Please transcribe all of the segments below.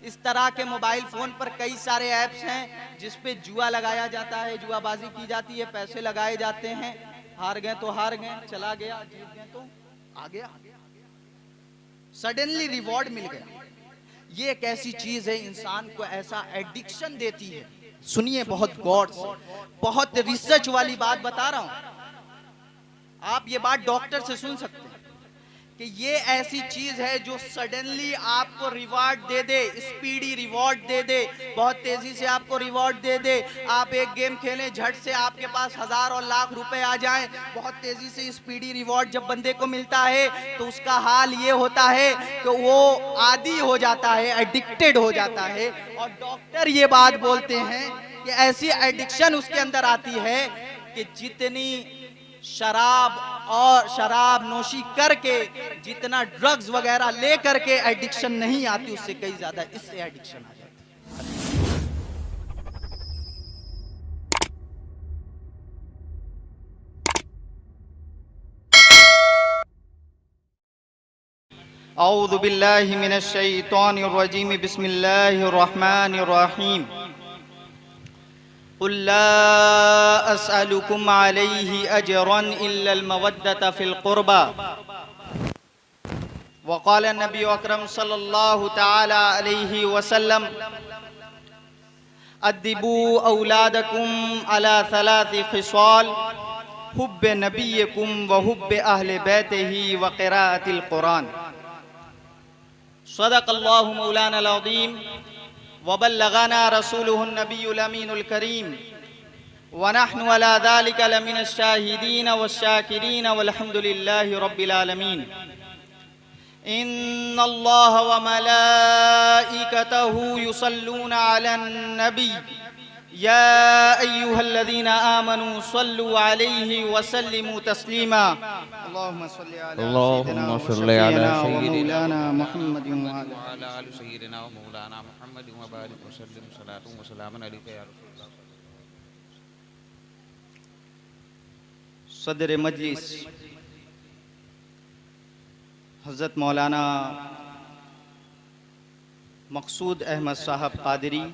इस तरह के मोबाइल फोन पर कई सारे ऐप्स हैं जिस पे जुआ लगाया जाता है, जुआबाजी की जाती है, पैसे लगाए जाते हैं, हार गए तो हार गए, चला गया, जीत गए तो आ गया, सडनली रिवॉर्ड मिल गया। ये एक ऐसी चीज है इंसान को ऐसा एडिक्शन देती है। सुनिए बहुत गौर से, बहुत रिसर्च वाली बात बता रहा हूं, आप ये बात डॉक्टर से सुन सकते हैं कि ये ऐसी चीज है जो सडनली आपको रिवॉर्ड दे दे, स्पीडी रिवॉर्ड दे दे, बहुत तेजी से आपको रिवॉर्ड दे दे। आप एक गेम खेलें, झट से आपके पास 1000 और लाख रुपए आ जाएं, बहुत तेजी से स्पीडी रिवॉर्ड जब बंदे को मिलता है तो उसका हाल ये होता है कि वो आदी हो जाता है, एडिक्टेड हो जाता है। और डॉक्टर ये बात बोलते हैं कि ऐसी एडिक्शन उसके अंदर आती है कि जितनी शराब नोशी करके, जितना ड्रग्स वगैरह ले करके एडिक्शन नहीं आती, उससे कई ज्यादा इससे एडिक्शन आ जाती है। औज़ु बिल्लाहि मिनश शैतानिर रजीम, बिस्मिल्लाहिर रहमानिर रहीम। कुल ला अस्अलुकुम अलैहि अजरन इल्लल मवद्दत फिल कुर्बा वक़ाल नबी अकरम सल्लल्लाहु तआला अलैहि वसल्लम अद्दिबू औलादकुम अला सलासी खिसाल हुब्ब नबियकुम व हुब्ब अहले बैतिही व क़िराअतिल कुरान। सदक़ल्लाहु मौलानाल अज़ीम व बल्लगना रसूलुहुन नबियुल अमीनुल करीम व नहनु अला ज़ालिका लमिनश शाहिदीन वश्शाकिरीन वल्हम्दुलिल्लाहि रब्बिल आलमीन। इन्नल्लाह व मलाइकतहु युसल्लूना अलन नबी या अय्युहल्लज़ीना आमनू सल्लु अलैहि व सल्लिमू तस्लीमा। अल्लाहुम्मा सल्लि अला सय्यिदिना मुहम्मदिन व अला आलि सय्यिदिना व मौलाना मुहम्मदिन व बारिक व सल्लिम सलातु व सलामन अलैका या रसूलल्लाह। सदर मजलिस हज़रत मौलाना मक़सूद अहमद साहब क़ादरी,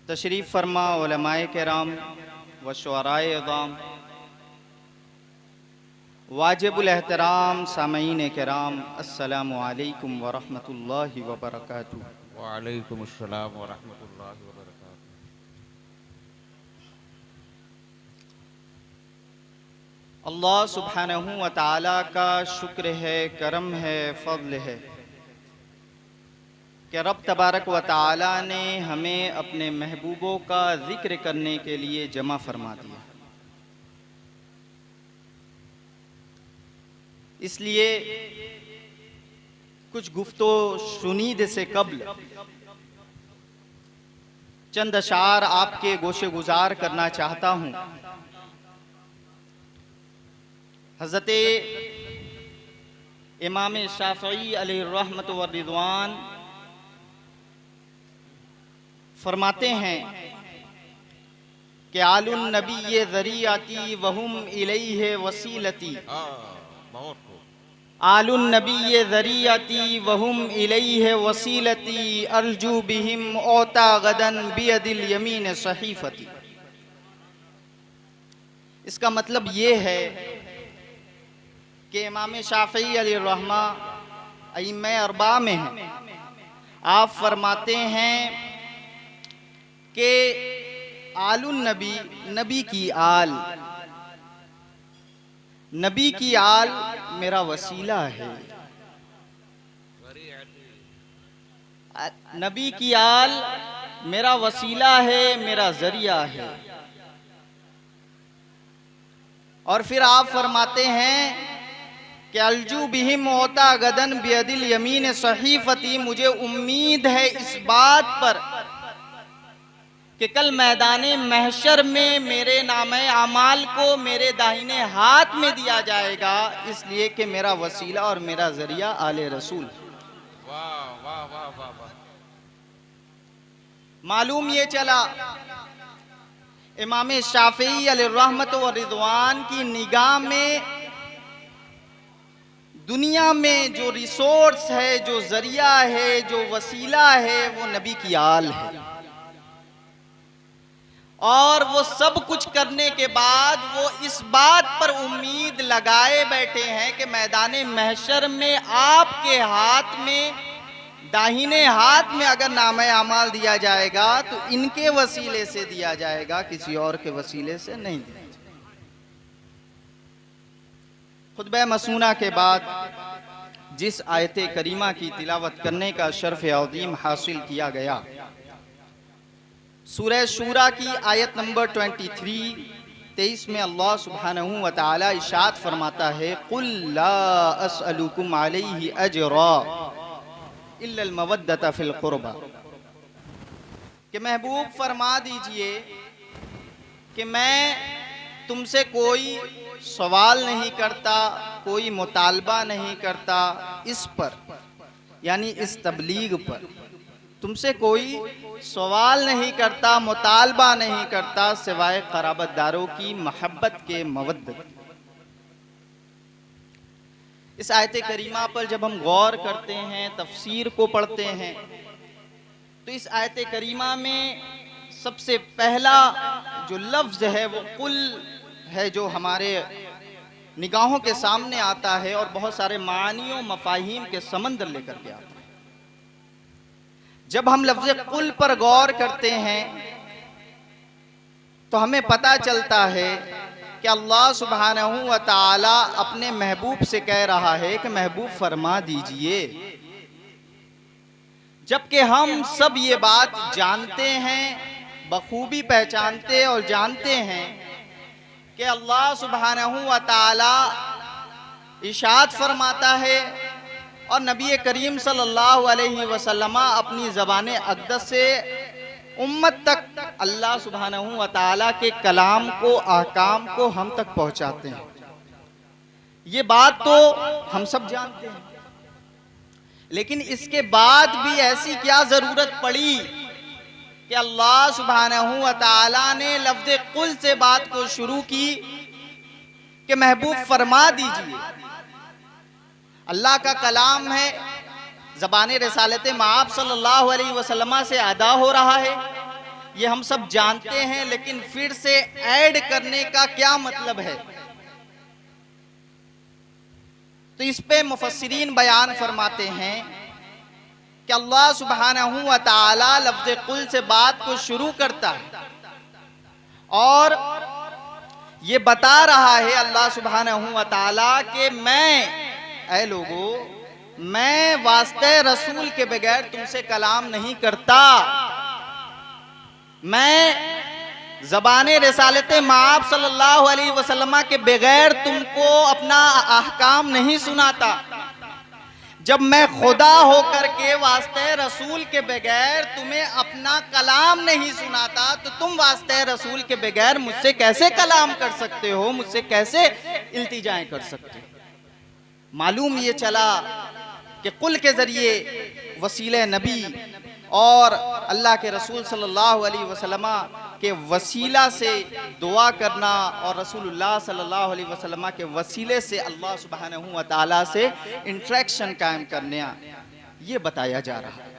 तशरीफ़ फरमा उलमाए किराम व शुअराए इज़ाम, वाजिबुल एहतराम सामईन किराम, अस्सलामु अलैकुम व रहमतुल्लाहि व बरकातुहू। व अलैकुम अस्सलाम व रहमतुल्लाहि व बरकातुहू। अल्लाह सुब्हानहू व तआला का शुक्र है, करम है, फ़ज़्ल है कि रब तबारक व तआला ने हमें अपने महबूबों का ज़िक्र करने के लिए जमा फरमा दिया। इसलिए कुछ गुफ्तो शुनीद से कब्ल चंद अशार आपके गोशे गुजार करना चाहता हूँ। हज़रत इमाम शाफ़ई अलैहिर्रहमत व रिज़वान फरमाते हैं कि आलुन नबी ज़रियाती वहुम इलैहि वसीलती। आलुन नबी ज़रियाती वहुम इलैहि वसीलती अर्जू बिहिम औता गदन बियदिल यमीन सहीफ़ती। इसका मतलब ये है कि इमाम शाफ़ई अलैहिर्रहमा अइम्मा अरबा में हैं। आप फरमाते हैं कि आलुन नबी, नबी की आल, नबी की आल मेरा वसीला है। नबी की आल मेरा वसीला है, मेरा जरिया है। और फिर आप फरमाते हैं कि अलजू बिहिम होता गदन बियदिल यमीन सहीफती। मुझे उम्मीद है इस बात पर कि कल मैदाने महशर में मेरे नामे अमाल को मेरे दाहिने हाथ में दिया जाएगा, इसलिए कि मेरा वसीला और मेरा जरिया आले रसूल। वाह वाह वाह वाह वाह। मालूम ये चला इमाम शाफ़ई अलैहिर्रहमत व रिज़वान की निगाह में दुनिया में जो रिसोर्स है, जो जरिया है, जो वसीला है, वो नबी की आल है। और वो सब कुछ करने के बाद वो इस बात पर उम्मीद लगाए बैठे हैं कि मैदान महशर में आपके हाथ में, दाहिने हाथ में अगर नामे अमाल दिया जाएगा तो इनके वसीले से दिया जाएगा, किसी और के वसीले से नहीं दिया जाएगा। खुतबा मसूना के बाद जिस आयत करीमा की तिलावत करने का शर्फ अज़ीम हासिल किया गया, सूरह शूरा की आयत नंबर 23 में अल्लाह सुब्हानहू व तआला इरशाद फरमाता है, कुल ला अस्अलुकुम अलैहि अजरा इल्लल मवद्दता फिल कुर्बा, कि महबूब फरमा दीजिए कि मैं तुमसे कोई सवाल नहीं करता, कोई मुतालबा नहीं करता इस पर, यानी इस तबलीग पर तुमसे कोई सवाल नहीं करता, मुतालबा नहीं करता सिवाय क़राबतदारों की मोहब्बत के, मवद्दत। इस आयत करीमा पर जब हम गौर करते हैं, तफसीर को पढ़ते हैं, तो इस आयत करीमा में सबसे पहला जो लफ्ज़ है वो कुल है, जो हमारे निगाहों के सामने आता है और बहुत सारे मानियों मफाहीम के समंदर लेकर के आता है। जब हम लफ्ज़ कुल पर गौर करते हैं तो हमें पता चलता है कि अल्लाह सुब्हानहू व तआला अपने महबूब से कह रहा है कि महबूब फरमा दीजिए, जबकि हम सब ये बात जानते हैं, बखूबी पहचानते और जानते हैं कि अल्लाह सुब्हानहू व तआला इरशाद फरमाता है और नबी करीम सल्लल्लाहु अलैहि वसल्लम अपनी ज़बान अक़दस से उम्मत तक अल्लाह सुब्हानहू व तआला के कलाम को, अहकाम को हम तक पहुँचाते हैं। ये बात तो हम सब जानते हैं, लेकिन इसके बाद भी ऐसी क्या ज़रूरत पड़ी कि अल्लाह सुब्हानहू व तआला ने लफ्ज़ कुल से बात को शुरू की कि महबूब फरमा दीजिए। अल्लाह का कलाम है, ज़बान रिसालत माब सल्लल्लाहु अलैहि वसल्लम से अदा हो रहा है, ये हम सब जानते हैं, लेकिन फिर से ऐड करने का क्या मतलब है? तो इस पे मुफस्सिरीन बयान फरमाते हैं कि अल्लाह सुब्हानहू व तआला लफ्ज़ कुल से बात को शुरू करता है और ये बता रहा है अल्लाह सुब्हानहू व तआला कि मैं, ऐ लोगो, मैं वास्ते रसूल के बगैर तुमसे कलाम नहीं करता, मैं ज़बान रिसालत माब सल्लल्लाहु अलैहि वसल्लम के बगैर तुमको अपना अहकाम नहीं सुनाता। जब मैं खुदा होकर के वास्ते रसूल के बगैर तुम्हें अपना कलाम नहीं सुनाता, तो तुम वास्ते रसूल के बगैर मुझसे कैसे कलाम कर सकते हो, मुझसे कैसे इल्तिजाएं कर सकते हो? मालूम ये चला कि कुल के ज़रिए वसीले नबी और अल्लाह के रसूल सल्लल्लाहु अलैहि वसल्लम के वसीला से दुआ करना और रसूलुल्लाह सल्लल्लाहु अलैहि वसल्लम के वसीले से अल्लाह सुब्हानहू व तआला से इंटरेक्शन कायम करने, ये बताया जा रहा है।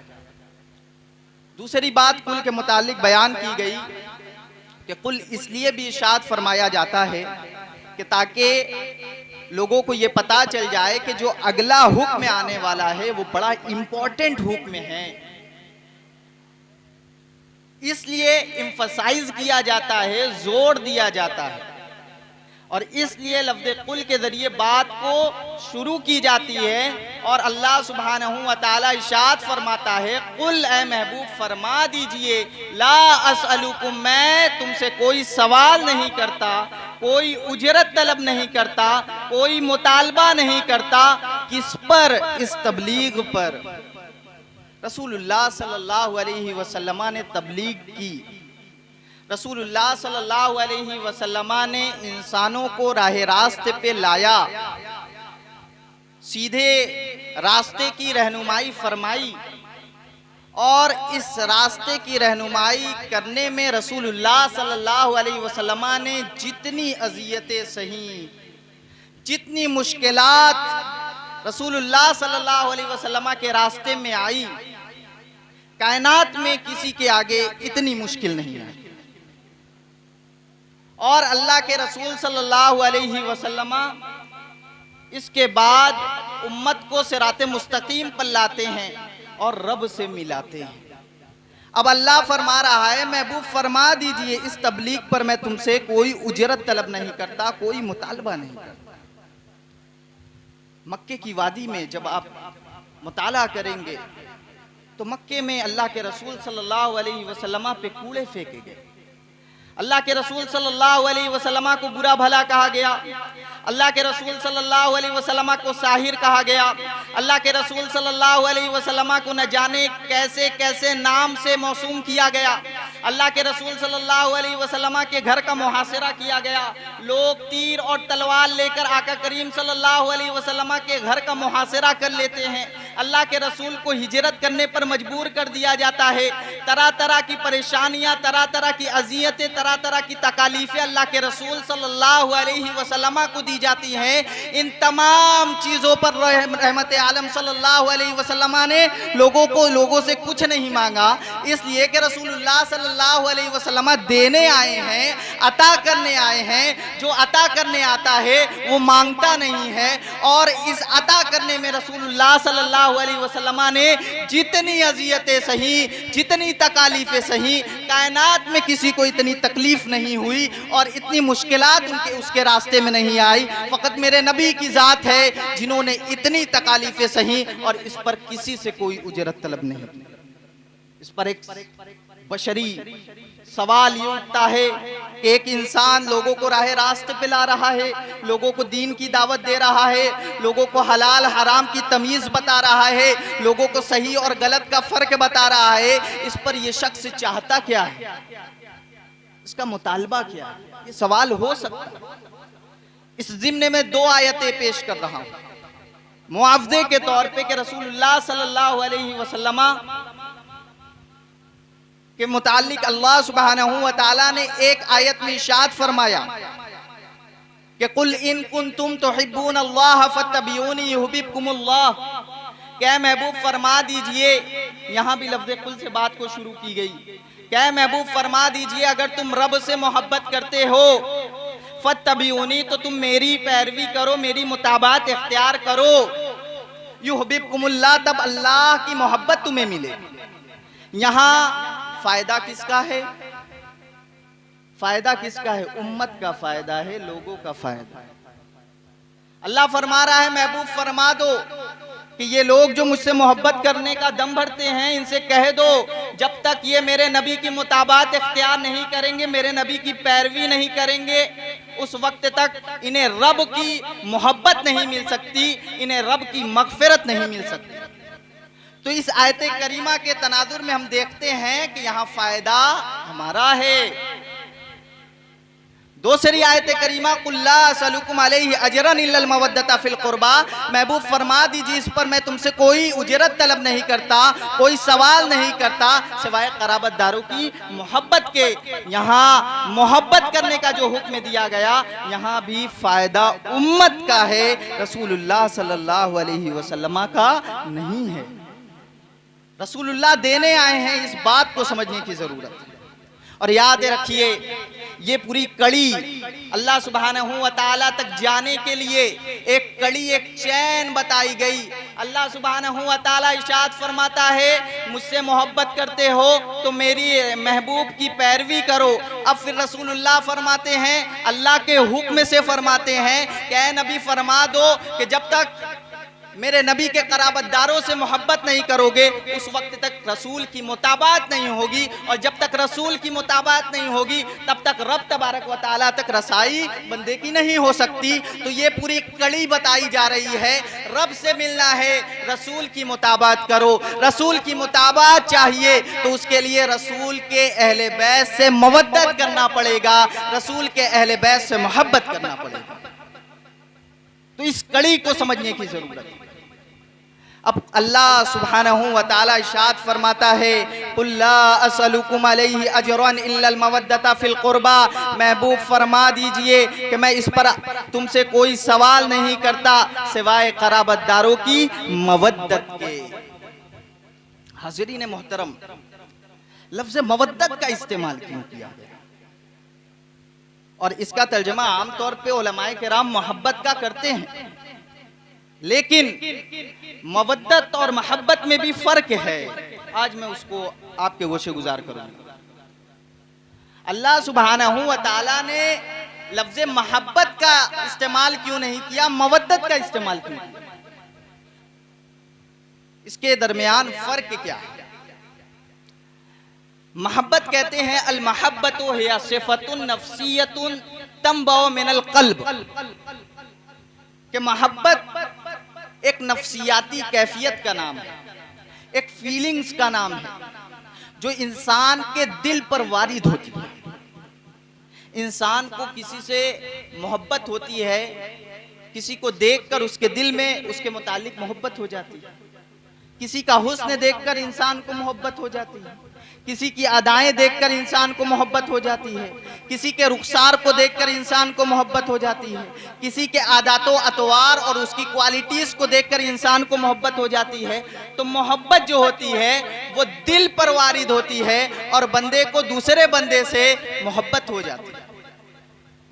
दूसरी बात कुल के मुतालिक बयान की गई कि कुल इसलिए भी इरशाद फरमाया जाता है कि ताकि लोगों को ये पता चल जाए कि जो अगला हुक्म आने वाला है वो बड़ा इंपॉर्टेंट हुक्म है, इसलिए एम्फसाइज किया जाता है, जोर दिया जाता है, और इसलिए लफ्ज़ कुल के जरिए बात को शुरू की जाती है। और अल्लाह सुब्हानहू व तआला इरशाद फरमाता है, कुल ए महबूब फरमा दीजिए, ला अस्अलुकुम, मैं तुमसे कोई सवाल नहीं करता, कोई उजरत तलब नहीं करता, कोई मुतालबा नहीं करता। किस पर? इस तबलीग पर। रसूलुल्लाह सल्लल्लाहु अलैहि वसल्लम ने तबलीग की। रसूलुल्लाह सल्लल्लाहु अलैहि वसल्लम ने इंसानों को राह रास्ते पे लाया, सीधे रास्ते की रहनुमाई फरमाई, और इस रास्ते की रहनुमाई करने में रसूलुल्लाह सल्लल्लाहु अलैहि वसल्लम ने जितनी अज़ियतें सही, जितनी मुश्किलात रसूलुल्लाह सल्लल्लाहु अलैहि वसल्लम के रास्ते में आई, कायनात में किसी के आगे इतनी मुश्किल नहीं आई। और अल्लाह के रसूल सल्लल्लाहु अलैहि वसल्लम इसके बाद उम्मत को सिराते मुस्तकीम पर लाते हैं और रब से मिलाते हैं। अब अल्लाह फरमा रहा है, महबूब फरमा दीजिए इस तबलीग पर मैं तुमसे कोई उजरत तलब नहीं करता, कोई मुतालबा नहीं करता। मक्के की वादी में जब आप मुताला करेंगे तो मक्के में अल्लाह के रसूल सल्लल्लाहु अलैहि वसल्लम पे कूड़े फेंके गए। अल्लाह के रसूल सल्लल्लाहु अलैहि वसल्लम को बुरा भला कहा गया, अल्लाह के रसूल सल्लल्लाहु अलैहि वसल्लम को साहिर कहा गया, अल्लाह के रसूल सल्लल्लाहु अलैहि वसल्लम को न जाने कैसे कैसे नाम से मौसूम किया गया। अल्लाह के रसूल सल्लल्लाहु अलैहि वसल्लम के घर का मुहासिरा किया गया। लोग तीर और तलवार लेकर आका करीम सल्लल्लाहु अलैहि वसल्लम के घर का मुहासिरा कर लेते हैं। अल्लाह के रसूल को हिजरत करने पर मजबूर कर दिया जाता है। तरह तरह की परेशानियां, तरह तरह की अजियतें, तरह तरह की तकालीफें अल्लाह के रसूल सल्लल्लाहु अलैहि वसल्लम को दी जाती हैं। इन तमाम चीज़ों पर रहमत आलम सल्लल्लाहु अलैहि वसल्लम ने लोगों से कुछ नहीं मांगा, इसलिए कि रसूलुल्लाह सल्लल्लाहु अलैहि वसल्लम देने आए हैं, अता करने आए हैं। जो अता करने आता है वो मांगता नहीं है। और इस अता करने में रसूलुल्लाह सल्लल्लाहु अलैहि वसल्लम ने जितनी अजियतें सही, जितनी तकालीफें सही, कायनात में किसी को इतनी तकलीफ नहीं हुई और इतनी मुश्किलात उसके रास्ते में नहीं आई। फकत मेरे नबी की जात है जिन्होंने इतनी तकालीफें सही और इस पर किसी से कोई उजरत तलब नहीं। इस पर एक बशरी सवाल ये उठता है कि एक इंसान लोगों को राह रास्ते पे ला रहा है, लोगों को दीन की दावत दे रहा है, लोगों को हलाल हराम की तमीज़ बता रहा है, लोगों को सही और गलत का फ़र्क बता रहा है। इस पर ये शख्स चाहता क्या है, इसका मुतालबा क्या है, ये सवाल हो सकता है। इस ज़िम्ने में दो आयतें पेश कर रहा हूँ मुआवजे के तौर पे कि रसूलुल्लाह सल्लल्लाहु अलैहि वसल्लम के मुतालिक अल्लाह सुब्हानहू व तआला ने एक आयत में इरशाद फरमाया कि कुल इन कुंतुम तुहिब्बून अल्लाह फत्तबिऊनी युहिब्बुकुमुल्लाह। क्या महबूब फरमा दीजिए, यहाँ भी लफ्ज़ कुल से बात को शुरू की गई, क्या महबूब फरमा दीजिए अगर तुम रब से मोहब्बत करते हो फत्तबिऊनी तो तुम मेरी पैरवी करो, मेरी मुताबात इख्तियार करो, युहिब्बुकुमुल्लाह तब अल्लाह की मोहब्बत तुम्हें मिले। यहाँ फायदा किसका है, फायदा किसका है, उम्मत का फायदा है, लोगों का फायदा है। अल्लाह फरमा रहा है महबूब फरमा दो कि ये लोग जो मुझसे मोहब्बत करने का दम भरते हैं इनसे कह दो जब तक ये मेरे नबी की मुताबात इख्तियार नहीं करेंगे, मेरे नबी की पैरवी नहीं करेंगे, उस वक्त तक इन्हें रब की मोहब्बत नहीं मिल सकती, इन्हें रब की मगफिरत नहीं मिल सकती। तो इस आयत करीमा के तनाजुर में हम देखते हैं कि यहाँ फायदा हमारा है। दूसरी आयत करीमा कुल्ला असलुकुम अलैहि अजरन इल्लल मवद्दता फिल कुर्बा, महबूब फरमा दीजिए इस पर मैं तुमसे कोई उजरत तलब नहीं करता, कोई सवाल नहीं करता सिवाय कराबतदारों की मोहब्बत के। यहाँ मोहब्बत करने का जो हुक्म दिया गया यहाँ भी फायदा उम्मत का है, रसूलुल्लाह सल्लल्लाहु अलैहि वसल्लम का नहीं है। रसूलुल्लाह देने आए हैं, इस बात को समझने की जरूरत है। और याद रखिए ये पूरी कड़ी अल्लाह सुब्हानहू व तआला तक जाने के लिए एक कड़ी, एक चैन बताई गई। अल्लाह सुब्हानहू व तआला इरशाद फरमाता है मुझसे मोहब्बत करते हो तो मेरी महबूब की पैरवी करो। अब फिर रसूलुल्लाह फरमाते हैं, अल्लाह के हुक्म से फरमाते हैं कि ऐ नबी फरमा दो कि जब तक मेरे नबी के कराबतदारों से मोहब्बत नहीं करोगे उस वक्त तक रसूल की मुताबात नहीं होगी, और जब तक रसूल की मुताबात नहीं होगी तब तक रब तबारक व तआला तक रसाई बंदे की नहीं हो सकती। तो ये पूरी कड़ी बताई जा रही है, रब से मिलना है रसूल की मुताबात करो, रसूल की मुताबात चाहिए तो उसके लिए रसूल के अहले बैत से मवद्दत करना पड़ेगा, रसूल के अहले बैत से मोहब्बत करना पड़ेगा। तो इस कड़ी को समझने की जरूरत है। अब अल्लाह सुब्हानहू व तआला इरशाद फरमाता है, कुल ला असलुकुम अलैहि अजरन इल्लल मवद्दता फिल कुर्बा, महबूब फरमा दीजिए कि मैं इस पर तुमसे कोई सवाल नहीं करता सिवाय कराबतदारों की मवद्दत के। हाज़रीन मोहतरम, लफ्ज़ मवद्दत का इस्तेमाल क्यों किया गया? और इसका तर्जमा आमतौर पे उलमाए किराम मोहब्बत का करते हैं, लेकिन मवद्दत और मोहब्बत में भी फर्क है। आज मैं उसको आपके गोशे गुजार करूंगा। अल्लाह सुब्हानहू व तआला ने लफ्ज़ मोहब्बत का इस्तेमाल क्यों नहीं किया, मवद्दत का इस्तेमाल क्यों किया? इसके दरमियान फर्क क्या है? मोहब्बत कहते हैं अल महब्बतु हिया सिफतुन नफ्सियतुन तंबउ मिनल क़ल्ब, कि मोहब्बत एक नफ्सियाती कैफियत का नाम है, एक फीलिंग्स का नाम है जो इंसान के दिल पर वारिद होती है। इंसान को किसी से मोहब्बत होती है, किसी को देखकर उसके दिल में उसके मुतालिक मोहब्बत हो जाती है। किसी का हुस्न देखकर इंसान को मोहब्बत हो जाती है, किसी की अदाएं देखकर इंसान को मोहब्बत हो जाती है, किसी के रुखसार को देखकर इंसान को मोहब्बत हो जाती है, किसी के आदातो अतवार और उसकी क्वालिटीज को देखकर इंसान को मोहब्बत हो जाती है। तो मोहब्बत जो होती है वो दिल पर वारिद होती है और बंदे को दूसरे बंदे से मोहब्बत हो जाती है।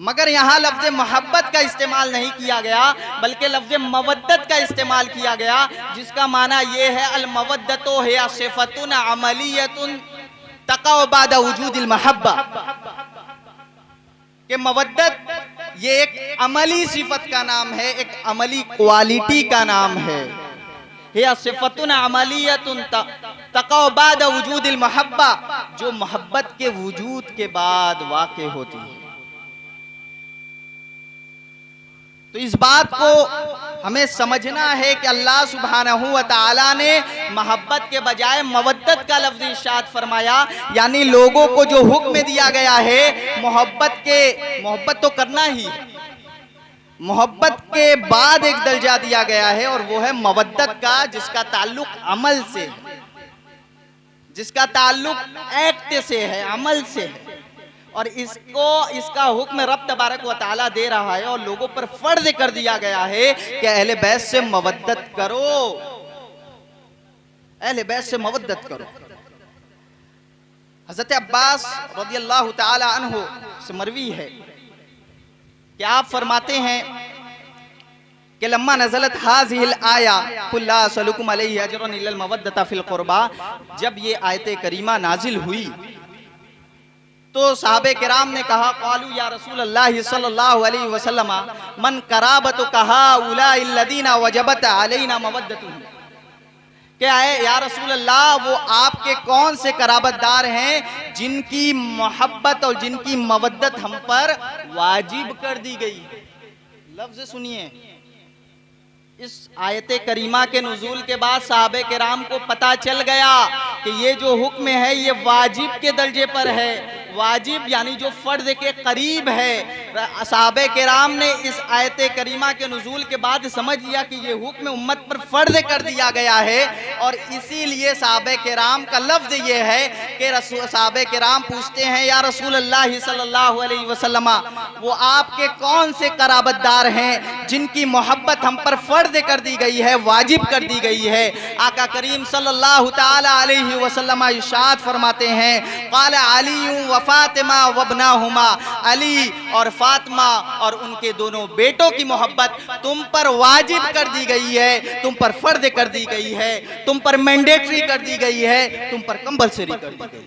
मगर यहाँ लफ्ज़ मोहब्बत का इस्तेमाल नहीं किया गया, बल्कि लफ्ज़ मवद्दत का इस्तेमाल किया गया, जिसका माना ये है अल मवद्दतो हिया सिफतुन अमलियतुन तक़अ बादा वजूदिल महब्बा, कि मवद्दत ये एक अमली सिफत का नाम है, एक अमली क्वालिटी का नाम है। हिया सिफतुन अमलियतुन तक़अ बादा वजूदिल महब्बा, जो मोहब्बत के वजूद के बाद वाक़े होती है। तो इस बात को हमें समझना है कि अल्लाह सुब्हानहू व तआला ने मोहब्बत के बजाय मवद्दत का लफ्ज़ इरशाद फरमाया, यानी लोगों को जो हुक्म दिया गया है मोहब्बत तो करना ही है, मोहब्बत के बाद एक दर्जा दिया गया है और वो है मवद्दत का, जिसका ताल्लुक अमल से है, जिसका ताल्लुक एक्ट से है, अमल से है। और इसका हुक्म रब तबारक व तआला दे रहा है और लोगों पर फर्ज कर दिया गया है कि अहले बैत से मवद्दत करो, अहले बैत से मवद्दत करो। हज़रत अब्बास रज़ियल्लाहु तआला अन्हु से मरवी है कि आप फरमाते हैं कि लम्मा नज़लत हाज़िहिल आया कुल ला असलुकुम अलैहि अजरन इल्लल मवद्दता फिल कुर्बा, जब ये आयत करीमा नाजिल हुई तो सहाबे किराम ने कहा, क़ालू या रसूल अल्लाह सल्लल्लाहु अलैहि वसल्लम मन कराबतु कहा उलाइल लदीना वजबत अलैना मवद्दतु, क्या है या रसूल अल्लाह, वो आपके कौन से कराबतदार हैं जिनकी मोहब्बत और जिनकी मवद्दत हम पर वाजिब कर दी गई। लफ्ज़ सुनिए, इस आयत करीमा के नुज़ूल के बाद सहाबे किराम को पता चल गया कि ये जो हुक्म है ये वाजिब के दर्जे पर है, वाजिब यानी जो फर्ज के करीब है। सहाबे किराम ने इस आयत करीमा के नुज़ूल के बाद समझ लिया कि ये हुक्म उम्मत पर फर्ज कर दिया गया है, और इसीलिए सहाबे किराम का लफ्ज़ ये है कि सहाबे किराम पूछते हैं या रसूल अल्लाह सल्लल्लाहु अलैहि वसल्लम, वो आपके कौन से कराबतदार हैं जिनकी मोहब्बत हम पर फर्ज कर दी गई है, वाजिब कर दी गई है। आका करीम सल्लल्लाहु ताला अलैहि वसल्लम इरशाद फरमाते हैं, क़ाला अली व फातिमा व इब्नाहुमा, अली और फातिमा और उनके दोनों बेटों की मोहब्बत तुम पर वाजिब कर दी गई है, तुम पर फर्ज कर दी गई है, तुम पर मैंडेटरी कर दी गई है, तुम पर कंपल्सरी कर दी गई।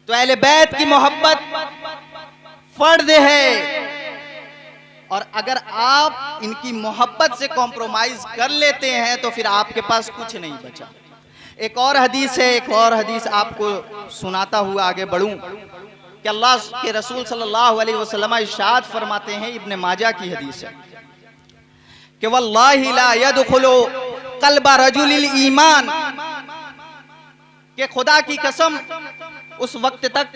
तो अहले बैत की मोहब्बत फर्ज है, और अगर आप इनकी मोहब्बत से कॉम्प्रोमाइज कर लेते हैं तो फिर आपके पास कुछ नहीं बचा। एक और हदीस है, एक और हदीस आपको सुनाता हुआ आगे बढ़ूं कि अल्लाह के रसूल सल्लल्लाहु अलैहि वसल्लम इरशाद फरमाते हैं, इब्ने माजा की हदीस है कि वल्लाहि ला यदखुलु क़ल्बा रजुलिल ईमान, कि खुदा की कसम उस वक्त तक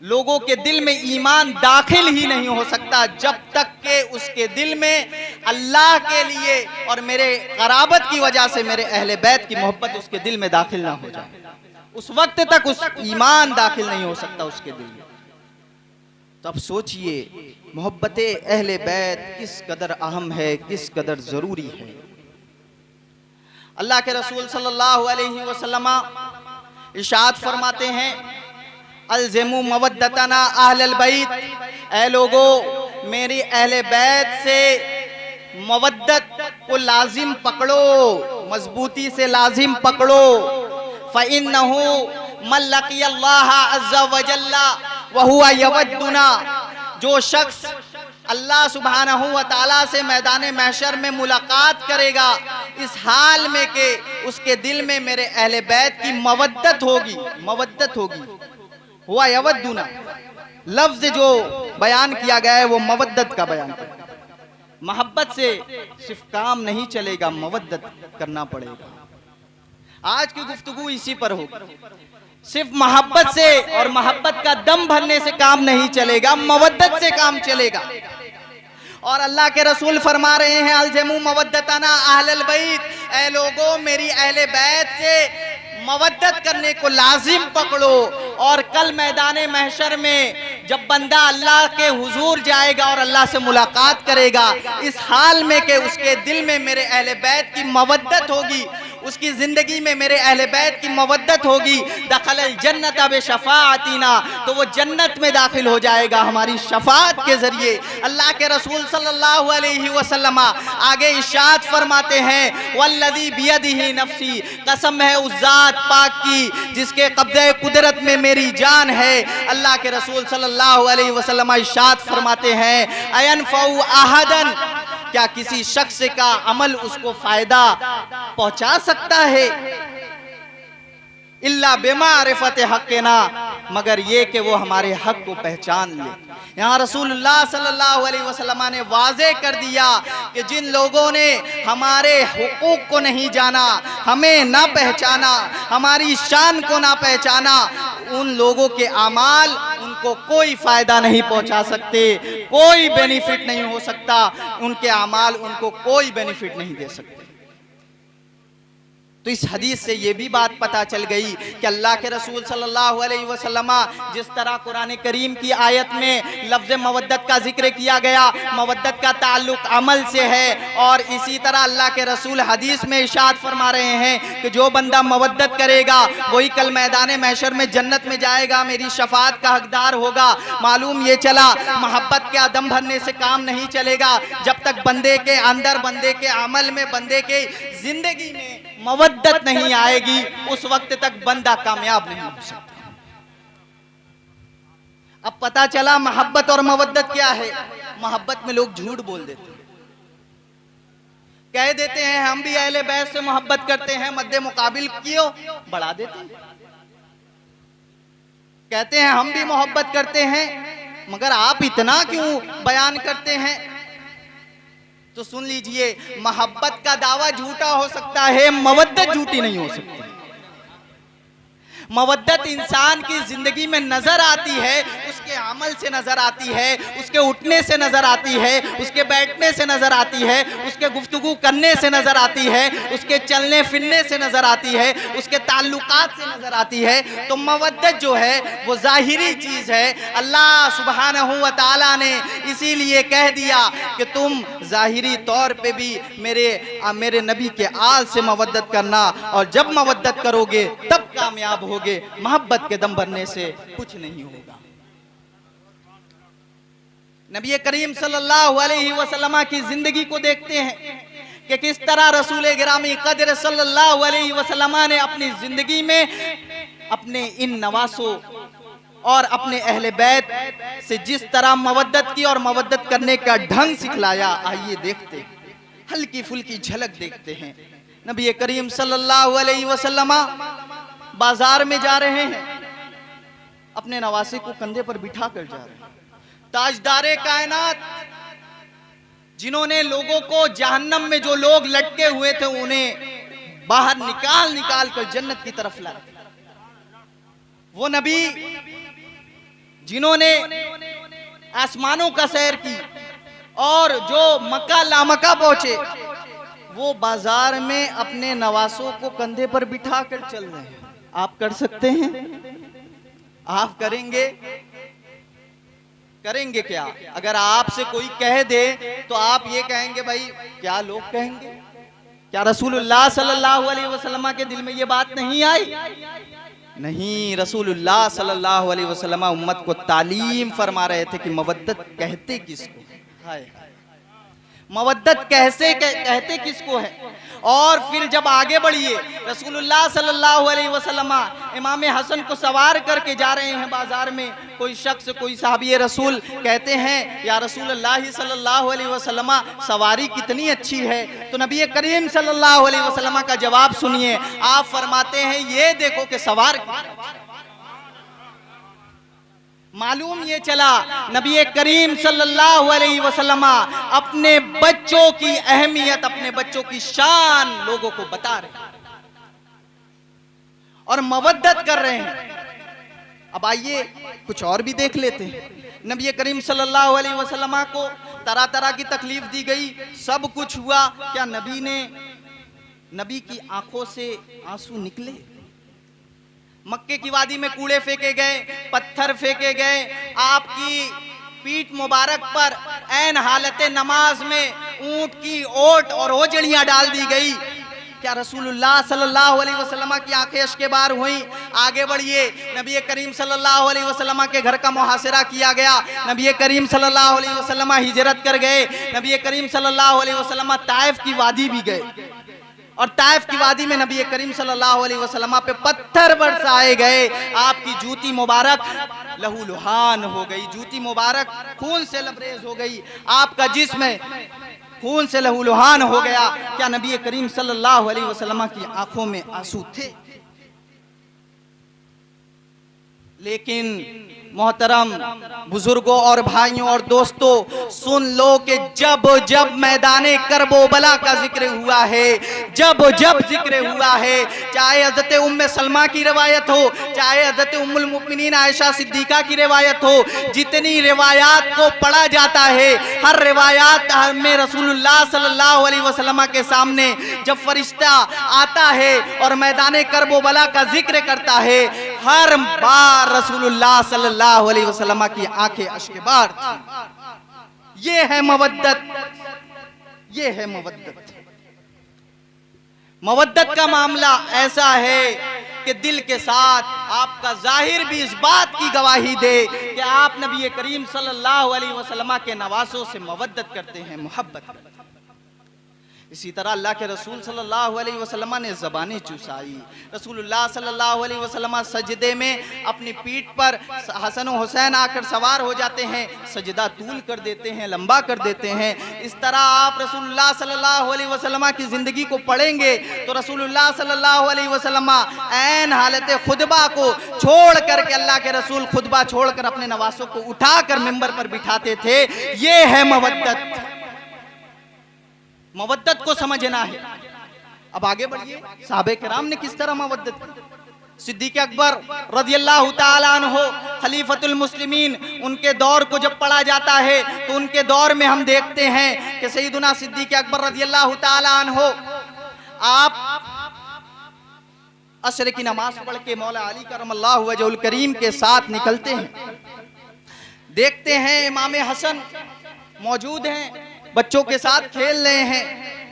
लोगों के दिल में ईमान दाखिल ही नहीं हो सकता जब तक के उसके दिल में अल्लाह के लिए और मेरे कराबत की वजह से मेरे अहले बैत की मोहब्बत उसके दिल में दाखिल ना हो जाए, उस वक्त तक उस ईमान दाखिल नहीं हो सकता उसके दिल में। तो अब सोचिए मोहब्बत अहले बैत किस कदर अहम है, किस कदर जरूरी है। अल्लाह के रसूल सल्लल्लाहु अलैहि वसल्लम इरशाद फरमाते हैं, अलज़िमू मवद्दतना अहलल बैत, ऐ लोगो मेरी अहले बैत से मवद्दत को लाजिम पकड़ो, मजबूती से लाजिम पकड़ो। फ़इन्नहु मन लक़ियल्लाह अज़्ज़ा व जल्ला व हुवा यवद्दुना, जो शख्स अल्लाह सुब्हानहू व तआला से मैदान महशर में मुलाकात करेगा इस हाल में के उसके दिल में मेरे अहले बैत की मवद्दत होगी, मवद्दत होगी। हुआ यवद्दुना लफ्ज जो बयान किया गया है वो मवद्दत का बयान है। मोहब्बत से सिर्फ काम नहीं चलेगा, मवद्दत करना पड़ेगा। आज की गुफ्तगू इसी पर होगी। सिर्फ मोहब्बत से और मोहब्बत का दम भरने से काम नहीं चलेगा, मवद्दत से काम चलेगा। और अल्लाह के रसूल फरमा रहे हैं, अलज़िमू मवद्दतना अहलल बैत, ऐ लोगों मेरी अहले बैत से मवद्दत करने को लाजिम पकड़ो। और कल मैदान महशर में जब बंदा अल्लाह के हुजूर जाएगा और अल्लाह से मुलाकात करेगा इस हाल में कि उसके दिल में मेरे अहले बैत की मवद्दत होगी, उसकी जिंदगी में मेरे अहले बैत की मवद्दत होगी, दखलल जन्नत बिशफाअतिना, तो वो जन्नत में दाखिल हो जाएगा हमारी शफाअत के जरिए। अल्लाह के रसूल सल्लल्लाहु अलैहि वसल्लम आगे इरशाद फरमाते हैं, वल्लज़ी बियदिही नफ्सी, कसम है उस जात पाक की जिसके कब्ज़े कुदरत में मेरी जान है। अल्लाह के रसूल सल्लल्लाहु अलैहि वसल्लम इरशाद फरमाते हैं, अयनफ़उ अहदन, क्या किसी शख्स का अमल उसको फायदा पहुंचा सकता है, इल्ला बिमारिफत हक़ना, मगर ये कि वो हमारे हक को पहचान ले। यहाँ रसूलुल्लाह सल्लल्लाहु अलैहि वसल्लम ने वाज़े कर दिया कि जिन लोगों ने हमारे हुकूक को नहीं जाना, हमें ना पहचाना, हमारी शान को ना पहचाना, उन लोगों के अमाल उनको कोई फायदा नहीं पहुंचा सकते, कोई बेनिफिट नहीं हो सकता, उनके अमाल उनको कोई बेनिफिट नहीं दे सकते। तो इस हदीस से ये भी बात पता चल गई कि अल्लाह के रसूल सल्लल्लाहु अलैहि वसल्लम जिस तरह कुरान करीम की आयत में लफ्ज़ मवद्दत का जिक्र किया गया, मवद्दत का ताल्लुक अमल से है, और इसी तरह अल्लाह के रसूल हदीस में इरशाद फरमा रहे हैं कि जो बंदा मवद्दत करेगा वही कल मैदान महशर में जन्नत में जाएगा, मेरी शफाअत का हकदार होगा। मालूम ये चला मोहब्बत के दम भरने से काम नहीं चलेगा जब तक बंदे के अंदर, बंदे के अमल में, बंदे के जिंदगी में मवद्दत नहीं आएगी, उस वक्त तक बंदा कामयाब नहीं हो सकता। अब पता चला मोहब्बत और मवद्दत क्या है। मोहब्बत में लोग झूठ बोल देते हैं, कह देते हैं हम भी अहले बैत से मोहब्बत करते हैं, मद्दे मुकाबिल क्यों बढ़ा देते हैं। कहते हैं हम भी मोहब्बत करते हैं, मगर आप इतना क्यों बयान करते हैं। तो सुन लीजिए, मोहब्बत का दावा झूठा हो सकता है, मवद्दत झूठी नहीं हो सकती। मवद्दत इंसान की जिंदगी में नजर आती है, उसके अमल से नजर आती है, उसके उठने से नजर आती है, उसके बैठने से नजर आती है, उसके गुफ्तगू करने से नजर आती है, उसके चलने फिरने से नजर आती है, उसके ताल्लुकात से नजर आती है। तो मवद्दत जो है वो जाहिरी चीज है। अल्लाह सुब्हानहू व तआला ने इसीलिए कह दिया कि तुम जाहिरी तौर पे भी मेरे नबी के आल से मवद्दत करना, और जब मवद्दत करोगे तब कामयाब हो, मोहब्बत के दम भरने से कुछ नहीं होगा। नबी करीम सल्लल्लाहु अलैहि वसल्लम की जिंदगी को देखते हैं कि किस तरह रसूल गिरामी कदर सल्लल्लाहु अलैहि वसल्लम ने अपनी जिंदगी में अपने इन नवासों और अपने अहले बैत से जिस तरह मवद्दत की और मवद्दत करने का ढंग सिखलाया। आइए देखते हैं, हल्की फुल्की झलक देखते हैं। नबी करीम सल्लल्लाहु अलैहि वसल्लम बाजार में जा रहे हैं, अपने नवासे को कंधे पर बिठा कर जा रहे हैं। ताजदारे कायनात, जिन्होंने लोगों को जहन्नम में जो लोग लटके हुए थे उन्हें बाहर निकाल निकाल कर जन्नत की तरफ लाए, वो नबी जिन्होंने आसमानों का सैर की और जो मक्का लामक्का पहुंचे, वो बाजार में अपने नवासों को कंधे पर बिठा कर चल रहे हैं। आप कर सकते हैं? आप करेंगे? करेंगे क्या? अगर आपसे कोई कह दे तो आप ये कहेंगे भाई क्या लोग कहेंगे? क्या रसूलुल्लाह सल्लल्लाहु अलैहि वसल्लम के दिल में ये बात नहीं आई? नहीं, रसूलुल्लाह सल्लल्लाहु अलैहि वसल्लम उम्मत को तालीम फरमा रहे थे कि मवद्दत कहते किसको? हाय, मवद्दत कहते किसको है? और फिर जब आगे बढ़िए, रसूलुल्लाह सल्लल्लाहु अलैहि वसल्लम इमाम हसन को सवार करके जा रहे हैं बाजार में। कोई शख्स, कोई साहबी रसूल कहते हैं या रसूलुल्लाह सल्लल्लाहु अलैहि वसल्लम सवारी कितनी अच्छी है। तो नबी करीम सल्लल्लाहु अलैहि वसल्लम का जवाब सुनिए। आप फरमाते हैं ये देखो कि सवार। मालूम ये चला नबी करीम सल्लल्लाहु अलैहि वसल्लम अपने बच्चों की अहमियत, अपने बच्चों की शान लोगों को बता रहे हैं और मवद्दत कर रहे हैं। अब आइए कुछ और भी देख लेते हैं। नबी करीम सल्लल्लाहु अलैहि वसल्लम को तरह तरह की तकलीफ दी गई, सब कुछ हुआ। क्या नबी की आंखों से आंसू निकले? मक्के की वादी में कूड़े फेंके गए, पत्थर फेंके गए, आपकी पीठ मुबारक पर ऐन हालत नमाज में ऊंट की ओट और ओजड़ियां डाल दी गई। क्या रसूलुल्लाह सल्लल्लाहु अलैहि वसल्लम की आंखें अश्के बार हुई? आगे बढ़िए, नबी करीम सल्लल्लाहु अलैहि वसल्लम के घर का मुहासिरा किया गया। नबी करीम सल्लल्लाहु अलैहि वसल्लम हिजरत कर गए। नबी करीम सल्लल्लाहु अलैहि वसल्लम ताइफ की वादी भी गए और ताइफ की वादी में नबी करीम सल्लल्लाहु अलैहि वसल्लम पे पत्थर बरसाए गए। आपकी जूती मुबारक लहूलुहान हो गई, जूती मुबारक खून से लबरेज हो गई, आपका जिस्म खून से लहूलुहान हो गया। क्या नबी करीम सल्लल्लाहु अलैहि वसल्लम की आंखों में आंसू थे? लेकिन मोहतरम बुजुर्गों और भाइयों और दोस्तों, सुन लो कि जब जब मैदाने करबो बला का जिक्र हुआ है, जब जब जिक्र हुआ है, चाहे हज़रत उम्मे सलमा की रिवायत हो, चाहे हज़रत उम्मुल मुमिनीन आयशा सिद्दीका की रिवायत हो, जितनी रिवायात को पढ़ा जाता है, हर रिवायात में रसूलुल्लाह सल्लल्लाहु अलैहि वसल्लम के सामने जब फरिश्ता आता है और मैदाने करबो बला का जिक्र करता है, हर बार रसूलुल्लाह सल्लल्लाहु अलैहि वसल्लम की आंखें अश्केबार थी। ये है मवद्दत, ये है मवद्दत। मवद्दत का मामला ऐसा है कि दिल के साथ आपका जाहिर भी इस बात की गवाही दे कि आप नबी करीम सल्लल्लाहु अलैहि वसल्लम के नवासों से मवद्दत करते हैं, मोहब्बत करते हैं। इसी तरह अल्लाह के रसूल सल्लल्लाहु अलैहि वसल्लम ने ज़बानें चूसाई। रसूलुल्लाह सल्लल्लाहु अलैहि वसल्लम सजदे में अपनी पीठ पर हसन और हुसैन आकर सवार हो जाते हैं, सजदा तूल कर देते हैं, लंबा कर देते हैं। इस तरह आप रसूलुल्लाह सल्लल्लाहु अलैहि वसल्लम की ज़िंदगी को पढ़ेंगे तो रसूलुल्लाह सल्लल्लाहु अलैहि वसल्लम ऐन हालत खुतबा को छोड़ करके, अल्लाह के रसूल खुतबा छोड़कर अपने नवासों को उठाकर मिंबर पर बिठाते थे। ये है मवद्दत। मवद्दत को समझना है। अब आगे बढ़िए, साहबे किराम ने किस तरह मवद्दत की। सिद्दीक़ अकबर रज़ियल्लाहु ताला अन्हु खलीफतुल मुस्लिमीन, उनके दौर को जब पढ़ा जाता है तो उनके दौर में हम देखते हैं कि सैयदुना सिद्दीक़ अकबर रज़ियल्लाहु ताला अन्हु आप असर की नमाज पढ़ के मौला अली करमल्लाहु वजहुल करीम के साथ निकलते हैं। देखते हैं इमाम हसन मौजूद हैं, बच्चों के साथ खेल रहे हैं।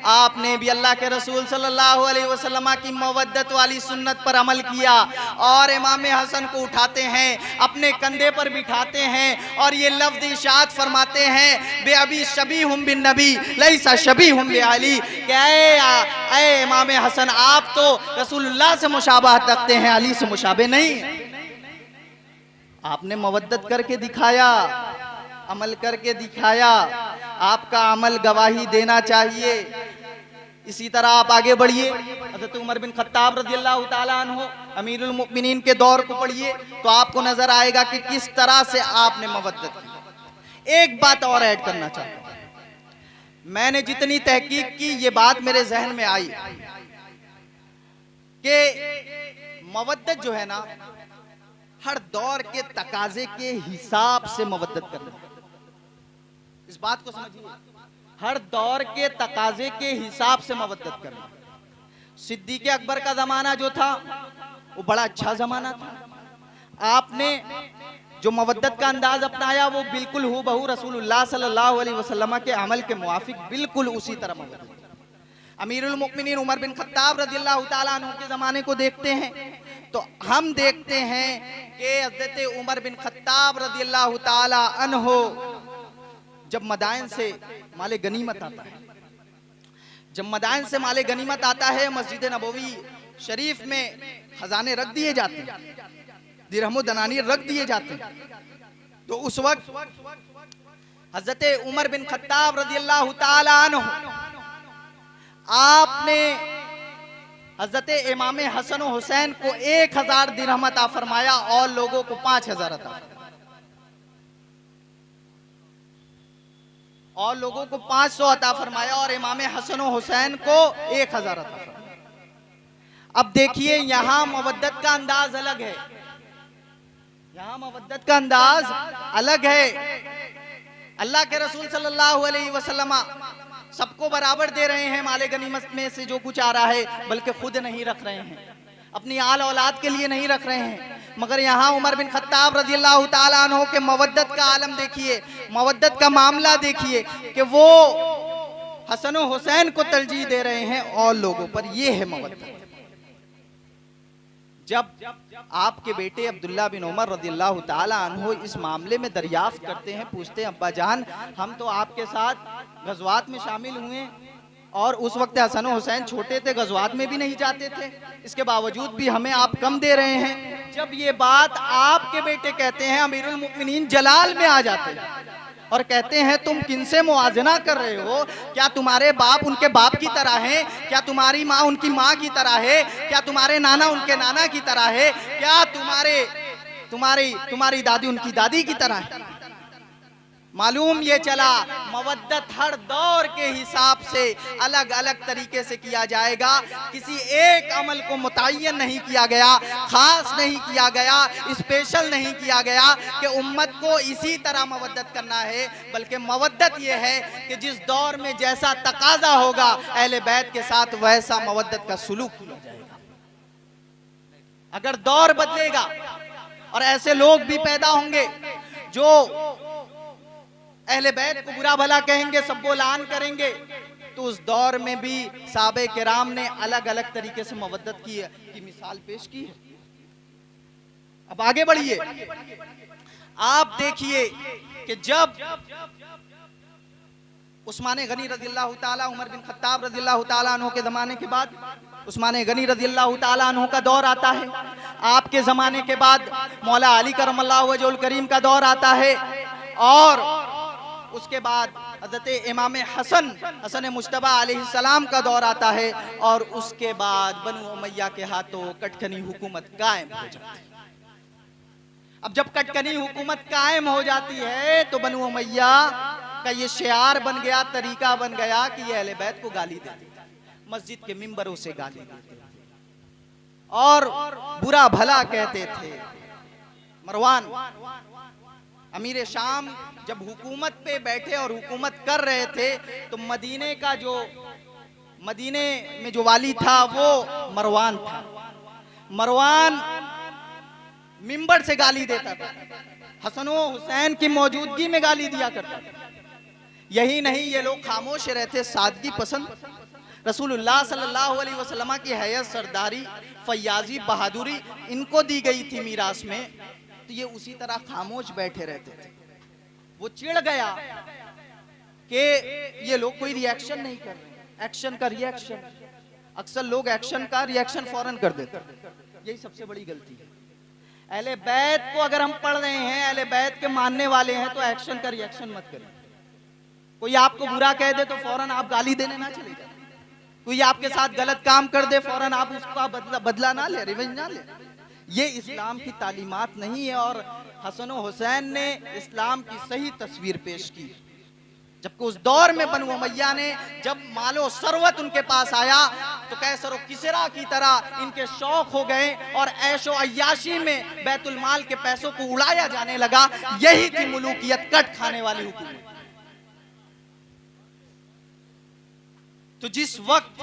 आपने भी अल्लाह के रसूल सल्लल्लाहु अलैहि वसल्लम की मवद्दत वाली सुन्नत पर अमल किया और इमाम हसन को उठाते हैं, अपने कंधे पर बिठाते हैं और ये लफ्ज़ इरशाद फरमाते हैं, बे अभी शबीहुम बिन नबी लैसा शबीहुम बि अली। ऐ इमाम हसन, आप तो रसूलुल्लाह से मुशाबहत रखते हैं, अली से मुशाबे नहीं। आपने मवद्दत करके दिखाया, अमल करके दिखाया, आपका अमल गवाही देना चाहिए। इसी तरह आप आगे बढ़िए, हज़रत उमर बिन खत्ताब रज़ियल्लाहु ताला अन्हु अमीरुल मुमिनीन के दौर को पढ़िए तो आपको नजर आएगा कि किस तरह से आपने मवद्दत की। एक बात और ऐड करना चाहता हूं, मैंने जितनी तहकीक की ये बात मेरे जहन में आई कि मवद्दत जो है ना, हर दौर के तकाजे के हिसाब से मवद्दत करना। इस बात को समझिए, हर दौर के तकाजे के हिसाब से मवद्दत करना। सिद्दीक़ अकबर का जमाना जो था वो बड़ा अच्छा जमाना था। आपने जो मवद्दत का अंदाज अपनाया वो बिल्कुल हूबहू रसूलुल्लाह सल्लल्लाहु अलैहि वसल्लम के अमल के मुआफिक बिल्कुल उसी तरह मवद्दत। अमीरुल मुमिनीन उमर बिन खत्ताब रज़ियल्लाहु ताला अन्हु के ज़माने को देखते हैं तो हम देखते हैं कि हज़रत उमर बिन खत्ताब रज़ियल्लाहु ताला अन्हु जब मदाइन से माले गनीमत आता है, जब मदाइन से माले गनीमत आता है, मस्जिद नबवी शरीफ में खजाने रख दिए जाते हैं, दिरहमो दनानीर रख दिए जाते हैं, तो उस वक्त हज़रत उमर बिन खत्ताब रज़ियल्लाहु ताला अन्हु आपने हजरत इमाम हसन और हुसैन को 1000 दिरहम अता फरमाया और लोगों को 5000 अता, और लोगों को 500 अता फरमाया और इमाम हसन और हुसैन को 1000 अता फरमाया। अब देखिए यहां मवद्दत का अंदाज अलग है, यहां मवद्दत का अंदाज अलग है। अल्लाह के रसूल सल्लल्लाहु अलैहि वसल्लम सबको बराबर दे रहे हैं माले गनीमत में से जो कुछ आ रहा है, बल्कि खुद नहीं रख रहे हैं, अपनी आल औलाद के लिए नहीं रख रहे हैं। मगर यहाँ उमर बिन खत्ताब रज़ियल्लाहु ताला अन्हु के मवद्दत का आलम देखिए, मवद्दत का मामला देखिए कि वो हसन और हुसैन को तरजीह दे रहे हैं और लोगों पर। ये है मवद्दत। जब आपके बेटे अब्दुल्ला बिन उमर रज़ियल्लाहु ताला अन्हु इस मामले में दरियाफ्त करते हैं, पूछते हैं अब्बा जान हम तो आपके साथ गज़वात में शामिल हुए और उस वक्त हसन और हुसैन छोटे थे, गज़वात में भी नहीं जाते थे, इसके बावजूद भी हमें आप कम दे रहे हैं। जब ये बात आपके बेटे कहते हैं, अमीरुल मुमिनीन जलाल में आ जाते हैं और कहते हैं तुम किनसे मुआजना कर रहे हो? क्या तुम्हारे बाप उनके बाप की तरह हैं? क्या तुम्हारी माँ उनकी माँ की तरह है? क्या तुम्हारे नाना उनके नाना की तरह है? क्या तुम्हारी दादी उनकी दादी की तरह है? मालूम ये चला मवद्दत हर दौर के हिसाब से अलग अलग तरीके से किया जाएगा। किसी एक अमल को मुतय्यन नहीं किया गया, खास नहीं किया गया, स्पेशल नहीं किया गया कि उम्मत को इसी तरह मवद्दत करना है, बल्कि मवद्दत ये है कि जिस दौर में जैसा तकाजा होगा अहले बैत के साथ वैसा मवद्दत का सुलूक किया जाएगा। अगर दौर बदलेगा और ऐसे लोग भी पैदा होंगे जो अहले बैत को बुरा भला कहेंगे, सबको लान करेंगे, तो उस दौर में भी साहबे किराम ने अलग अलग तरीके से मवद्दत की मिसाल पेश की है। अब आगे बढ़िए, आप देखिए कि जब उस्मान गनी रज़ियल्लाहु ताला उमर बिन खत्ताब रज़ियल्लाहु ताला अन्हु के जमाने के बाद उस्मान गनी रज़ियल्लाहु ताला अन्हु का दौर आता है, आपके जमाने के बाद मौला अली करमल्लाहु वजहुल करीम का दौर आता है, और उसके बाद हज़रत इमाम हसन मुज्तबा अलैहिस्सलाम का दौर आता है, और उसके बाद बनु उमैया के हाथों कटकनी हुकूमत कायम हो जाती है। अब जब कटकनी हुकूमत कायम हो जाती है तो बनु उमैया का ये शियार बन गया, तरीका बन गया कि ये अहले बैत को गाली देते थे, मस्जिद के मिंबरों से गाली देते थे और बुरा भला कहते थे। मरवान अमीर शाम जब हुकूमत पे बैठे और हुकूमत कर रहे थे तो मदीने में जो वाली था वो मरवान था। मरवान मिंबर से गाली देता था, हसन और हुसैन की मौजूदगी में गाली दिया करता था। यही नहीं, ये लोग खामोश रहते, सादगी पसंद, रसूलुल्लाह सल्लल्लाहु अलैहि वसल्लम की हैयत, सरदारी, फैयाजी, बहादुरी इनको दी गई थी मीरास में, तो ये उसी तरह खामोश बैठे रहते थे। वो चिढ़ गया कि ये लोग कोई रिएक्शन नहीं कर रहे, एक्शन का रिएक्शन, अक्सर लोग एक्शन का रिएक्शन फौरन कर देते, यही सबसे बड़ी गलती है। अहले बैत को अगर हम पढ़ रहे हैं, अहले बैत के मानने वाले हैं, तो एक्शन का रिएक्शन मत करें। कोई आपको बुरा कह दे तो फौरन आप गाली देने ना चले जाए, कोई आपके साथ गलत काम कर दे फौरन आप उसका बदला ना ले, रिवेंज ना ले। ये इस्लाम की तालीमात नहीं है, और हसन और हुसैन ने इस्लाम की सही तस्वीर पेश की। जबकि उस दौर में बनु उमैया ने जब मालो सरवत उनके पास आया तो कैसर और किसरा की तरह इनके शौक हो गए और ऐशो अय्याशी में बैतुल माल के पैसों को उड़ाया जाने लगा। यही थी मुलूकियत, कट खाने वाली हुकूमत। तो जिस वक्त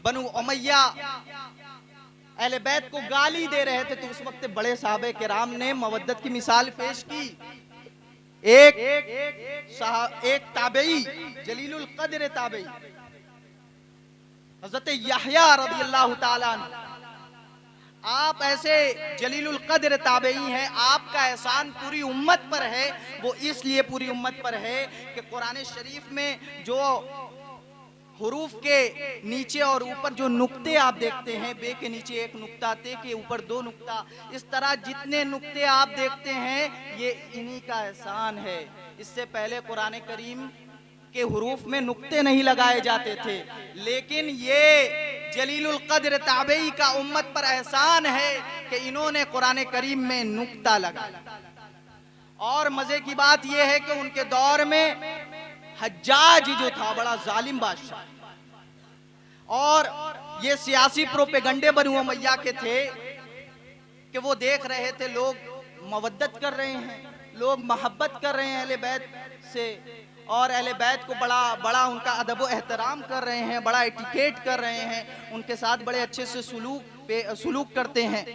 बनु उमैया अहले बैत को गाली दे रहे थे तो उस वक्त बड़े साहबे किराम ने मवद्दत की मिसाल पेश की। एक ताबई, जलीलुल कद्र ताबई, हज़रत यहया रज़ियल्लाहु ताला अन्हु, आप ऐसे जलीलुल कद्र ताबई हैं, आपका एहसान पूरी उम्मत पर है। वो इसलिए पूरी उम्मत पर है कि कुरान शरीफ में जो हुरूफ के नीचे और ऊपर जो नुक्ते आप देखते हैं, बे के नीचे एक नुक्ता, ते के ऊपर दो नुक्ता, इस तरह जितने नुक्ते आप देखते हैं ये इन्हीं का एहसान है। इससे पहले कुरान करीम के हुरूफ में नुक्ते नहीं लगाए जाते थे, लेकिन ये जलीलुल कद्र ताबई का उम्मत पर एहसान है कि इन्होंने कुरान करीम में नुक्ता लगाया। और मजे की बात यह है कि उनके दौर में हज्जाज जो था बड़ा जालिम बादशाह, और ये सियासी प्रोपेगंडे बनु उमैया के थे कि वो देख रहे थे लोग मवद्दत कर रहे हैं, लोग मोहब्बत कर रहे हैं अहले बैत से, और अहले बैत को बड़ा उनका अदब व एहतराम कर रहे हैं, बड़ा एटिकेट कर रहे हैं, उनके साथ बड़े अच्छे से सुलूक करते हैं।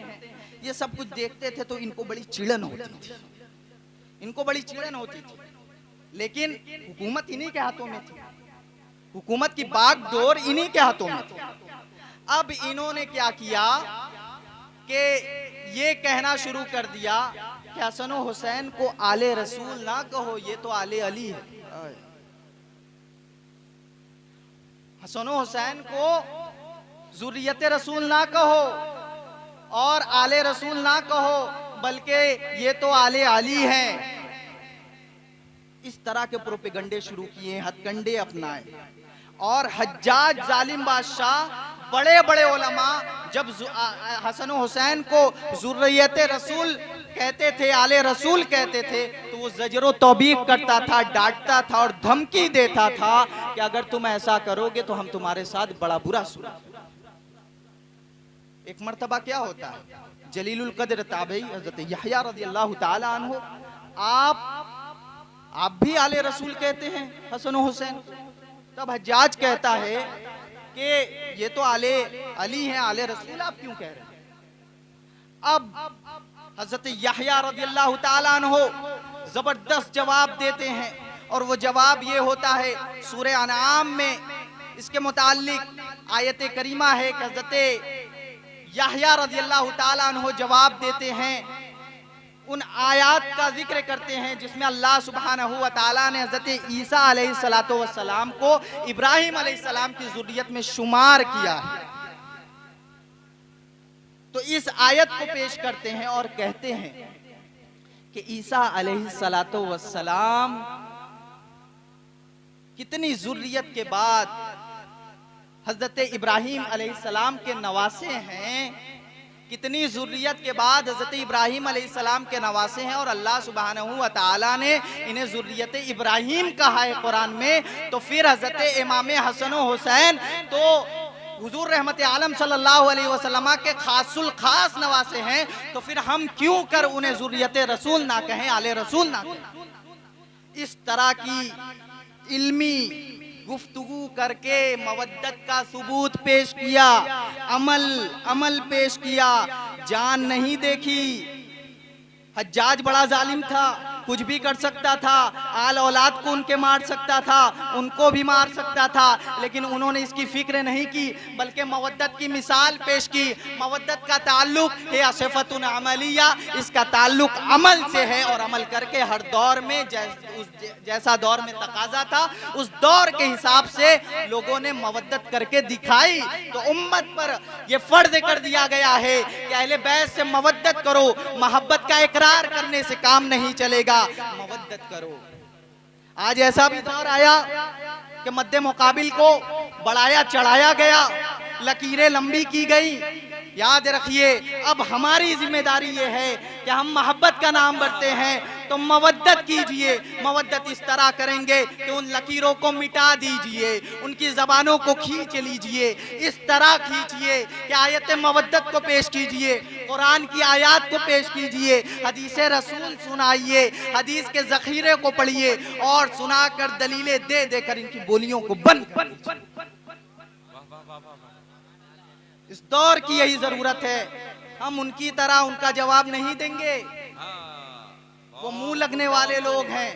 ये सब कुछ देखते थे तो इनको बड़ी चिड़न होती थी, इनको बड़ी चिड़न होती थी। लेकिन हुकूमत इन्हीं के हाथों में थी, हुकूमत की बागडोर इन्हीं के हाथों में थी। अब इन्होंने क्या किया कि ये कहना शुरू कर दिया कि हसन और हुसैन को आले रसूल ना कहो, ये तो आले अली है। हसन और हुसैन को जुर्रियत रसूल ना कहो और आले रसूल ना कहो, बल्कि ये तो आले अली हैं। इस तरह के प्रोपेगंडे शुरू किए, हथकंडे अपनाए। और हज्जाज जालिम बादशाह, बड़े बड़े उलमा जब हसन हुसैन को जुर्रियत रसूल कहते थे, आले रसूल कहते थे, तो वो ज़जरो तौबीक करता था, डांटता था और धमकी देता था कि अगर तुम ऐसा करोगे तो हम तुम्हारे साथ बड़ा बुरा सुलूक। एक मर्तबा क्या होता है, जलीलुल कद्र ताबई हज़रत यहया रज़ियल्लाहु ताला अन्हु, आप भी आले रसूल कहते हैं हसन हुसैन। तब हज्जाज कहता है कि ये तो आले अली हैं, आले रसूल आप क्यों कह रहे हैं? अब हजरत यहया रज़ियल्लाहु ताला अन्हु जबरदस्त जवाब देते हैं, और वो जवाब ये होता है, सूरह अनाम में इसके मुताल्लिक आयत करीमा है कि हजरत यहया रज़ियल्लाहु ताला अन्हु जवाब देते हैं, उन आयात का जिक्र करते हैं जिसमें अल्लाह सुब्हानहू व तआला ने हज़रत ईसा अलैहिस्सलातु वस्सलाम को इब्राहिम अलैहिस्सलाम की ज़ुर्रियत में शुमार किया है। तो इस आयत को पेश करते हैं और कहते हैं कि ईसा अलैहिस्सलातु वस्सलाम कितनी ज़ुर्रियत के बाद हज़रत इब्राहिम अलैहिस्सलाम के नवासे हैं, कितनी ज़ुर्रियत के बाद हज़रत इब्राहिम अलैहिस्सलाम के नवासे हैं, और अल्लाह सुब्हानहू व तआला ने इन्हें ज़ुर्रियत इब्राहिम कहा है कुरान में। तो फिर हज़रत इमाम हसन व हुसैन तो हुजूर रहमत आलम सल्लल्लाहु अलैहि वसल्लम के खासुल खास नवासे हैं, तो फिर हम क्यों कर उन्हें ज़ुर्रियत रसूल ना कहें, आले रसूल ना कहें? इस तरह की इल्मी गुफ्तगू करके मवद्दत का सबूत पेश किया, अमल पेश किया, जान नहीं देखी। हज्जाज बड़ा जालिम था, कुछ भी कर सकता था, आल औलाद को उनके मार सकता था, उनको भी मार सकता था, लेकिन उन्होंने इसकी फिक्र नहीं की, बल्कि मवद्दत की मिसाल पेश की। मवद्दत का ताल्लुक है सिफ़तुन अमलिया, इसका ताल्लुक अमल से है, और अमल करके हर दौर में जैसा दौर में तकाजा था उस दौर के हिसाब से लोगों ने मवद्दत करके दिखाई। तो उम्मत पर यह फर्ज कर दिया गया है कि अहले बैत से मवद्दत करो, मोहब्बत का इकरार करने से काम नहीं चलेगा, मवद्दत करो। आज ऐसा भी दौर आया कि मद्दे मुकाबिल को बढ़ाया चढ़ाया गया, लकीरें लंबी की गई। याद रखिए, अब हमारी जिम्मेदारी ये है कि हम मोहब्बत का नाम बढ़ते हैं तो मवद्दत कीजिए। मवद्दत इस तरह करेंगे कि उन लकीरों को मिटा दीजिए, उनकी जबानों को खींच लीजिए, इस तरह खींचिए कि आयत मवद्दत को पेश कीजिए, कुरान की आयत को पेश कीजिए, हदीस रसूल सुनाइए, हदीस के जखीरे को पढ़िए और सुनाकर दलीलें दे देकर इनकी बोलियों को बंद कर। इस दौर की यही जरूरत है। हम उनकी तरह उनका जवाब नहीं देंगे, वो मुंह लगने वाले लोग हैं।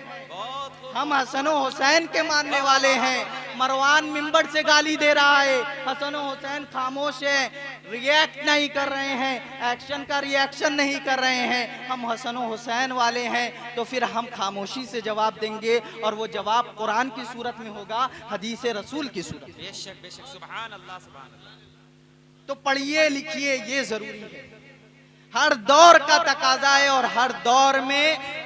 हम हसन हुसैन के मानने वाले हैं। मरवान मिंबर से गाली दे रहा है, हसन हुसैन खामोश है, रिएक्ट नहीं कर रहे हैं, एक्शन का रिएक्शन नहीं कर रहे हैं। हम हसन हुसैन वाले हैं, तो फिर हम खामोशी से जवाब देंगे और वो जवाब कुरान की सूरत में होगा, हदीस रसूल की सूरत में। बेशक बेशक, सुभान अल्लाह सुभान अल्लाह। तो पढ़िए लिखिए, ये जरूरी है। हर दौर का तकाजा है और हर दौर में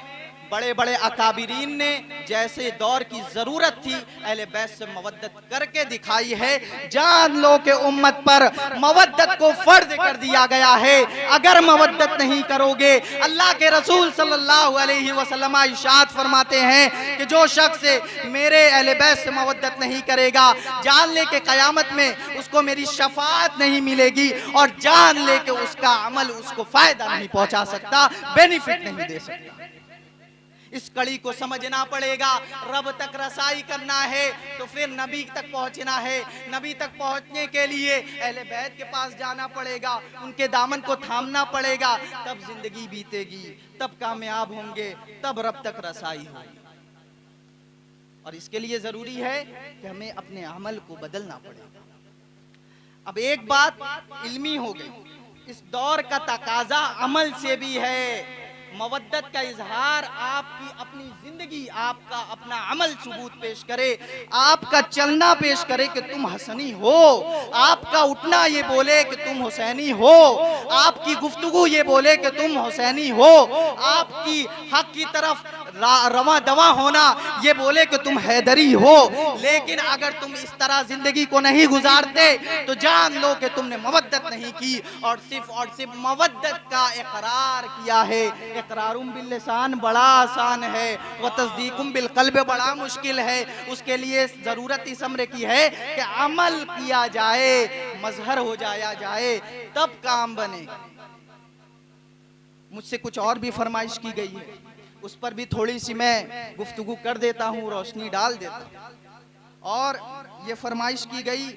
बड़े बड़े अकाबिरीन ने जैसे दौर की जरूरत थी अहले बैत से मवद्दत करके दिखाई है। जान लो कि उम्मत पर मवद्दत को फर्ज कर दिया गया है। अगर मवद्दत नहीं करोगे, अल्लाह के रसूल सल्लल्लाहु अलैहि वसल्लम इरशाद फरमाते हैं कि जो शख्स मेरे अहले बैत से मवद्दत नहीं करेगा, जान ले के कयामत में उसको मेरी शफाअत नहीं मिलेगी और जान ले के उसका अमल उसको फायदा नहीं पहुंचा सकता, बेनिफिट नहीं दे सकता। इस कड़ी को समझना पड़ेगा। रब तक रसाई करना है तो फिर नबी तक पहुंचना है। नबी तक पहुंचने के लिए अहले बैत के पास जाना पड़ेगा, उनके दामन को थामना पड़ेगा, तब जिंदगी बीतेगी, तब कामयाब होंगे, तब रब तक रसाई होगी। और इसके लिए जरूरी है कि हमें अपने अमल को बदलना पड़ेगा। अब एक बात इल्मी हो गई, इस दौर का तकाजा अमल से भी है। मवद्दत का इजहार आपकी अपनी जिंदगी, आपका अपना अमल सबूत पेश करे, आपका चलना पेश करे कि तुम हसनी हो, आपका उठना ये बोले कि तुम हुसैनी हो, आपकी गुफ्तगू ये बोले कि तुम हुसैनी हो, आपकी हक की तरफ रवा दवा होना ये बोले कि तुम हैदरी हो। लेकिन अगर तुम इस तरह जिंदगी को नहीं गुजारते तो जान लो कि तुमने मवद्दत नहीं की और सिर्फ मवद्दत का इकरार किया है। इकरारुम बिल लिसान बड़ा आसान है, व तस्दीकुम बिल क़ल्ब बड़ा मुश्किल है। उसके लिए जरूरत इस अम्र की है कि अमल किया जाए, मजहर हो जाया जाए, तब काम बने। मुझसे कुछ और भी फरमाइश की गई है, उस पर भी थोड़ी सी मैं गुफ्तगू कर देता हूँ, रोशनी डाल देता हूँ। और ये फरमाइश की गई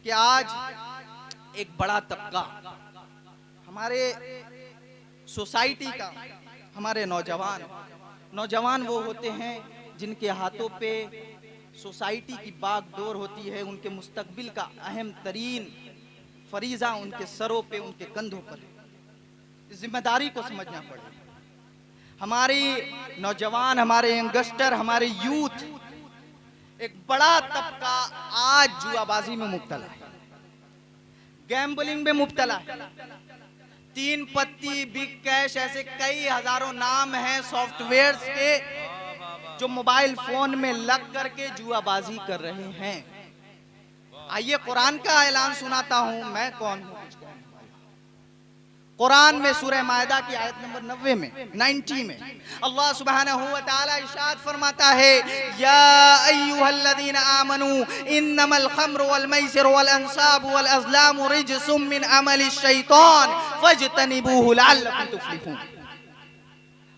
कि आज एक बड़ा तबका हमारे सोसाइटी का, हमारे नौजवान वो होते हैं जिनके हाथों पे सोसाइटी की बागडोर होती है, उनके मुस्तकबिल का अहम तरीन फरीजा उनके सरों पे, उनके कंधों पर। इस जिम्मेदारी को समझना पड़ेगा। हमारी नौजवान, हमारे यंगस्टर, हमारे यूथ, एक बड़ा तबका आज जुआबाजी में मुब्तला है, गैम्बलिंग में मुब्तला है। 3 पत्ती, बिग कैश, ऐसे कई हजारों नाम हैं सॉफ्टवेयर्स के जो मोबाइल फोन में लग करके जुआबाजी कर रहे हैं। आइए कुरान का ऐलान सुनाता हूं, मैं कौन हूं। कुरान में सूरह मायदा की आयत नंबर 90 में अल्लाह सुब्हानहू व तआला इरशाद फरमाता है, या अय्युहल्लज़ीना आमनू इन्नमल खम्रु वल मैसिरु वल अंसाबु वल अज़लामु रिजसुम मिन अमलिश शैतान फज्तनिबूहु लअल्लकुम तुफ्लिहून।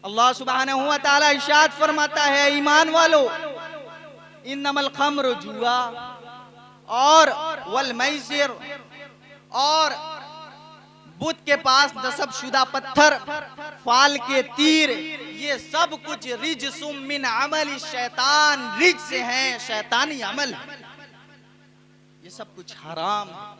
अल्लाह सुब्हानहू व तआला इरशाद फरमाता है, ईमान वालो, इन्नमल खम्रु जुआ और वल मैसिर और बुत के पास नसब शुदा पत्थर, फाल के तीर, ये सब कुछ रिजसुम मिन अमल शैतान, रिज से हैं, शैतानी अमल, ये सब कुछ हराम है।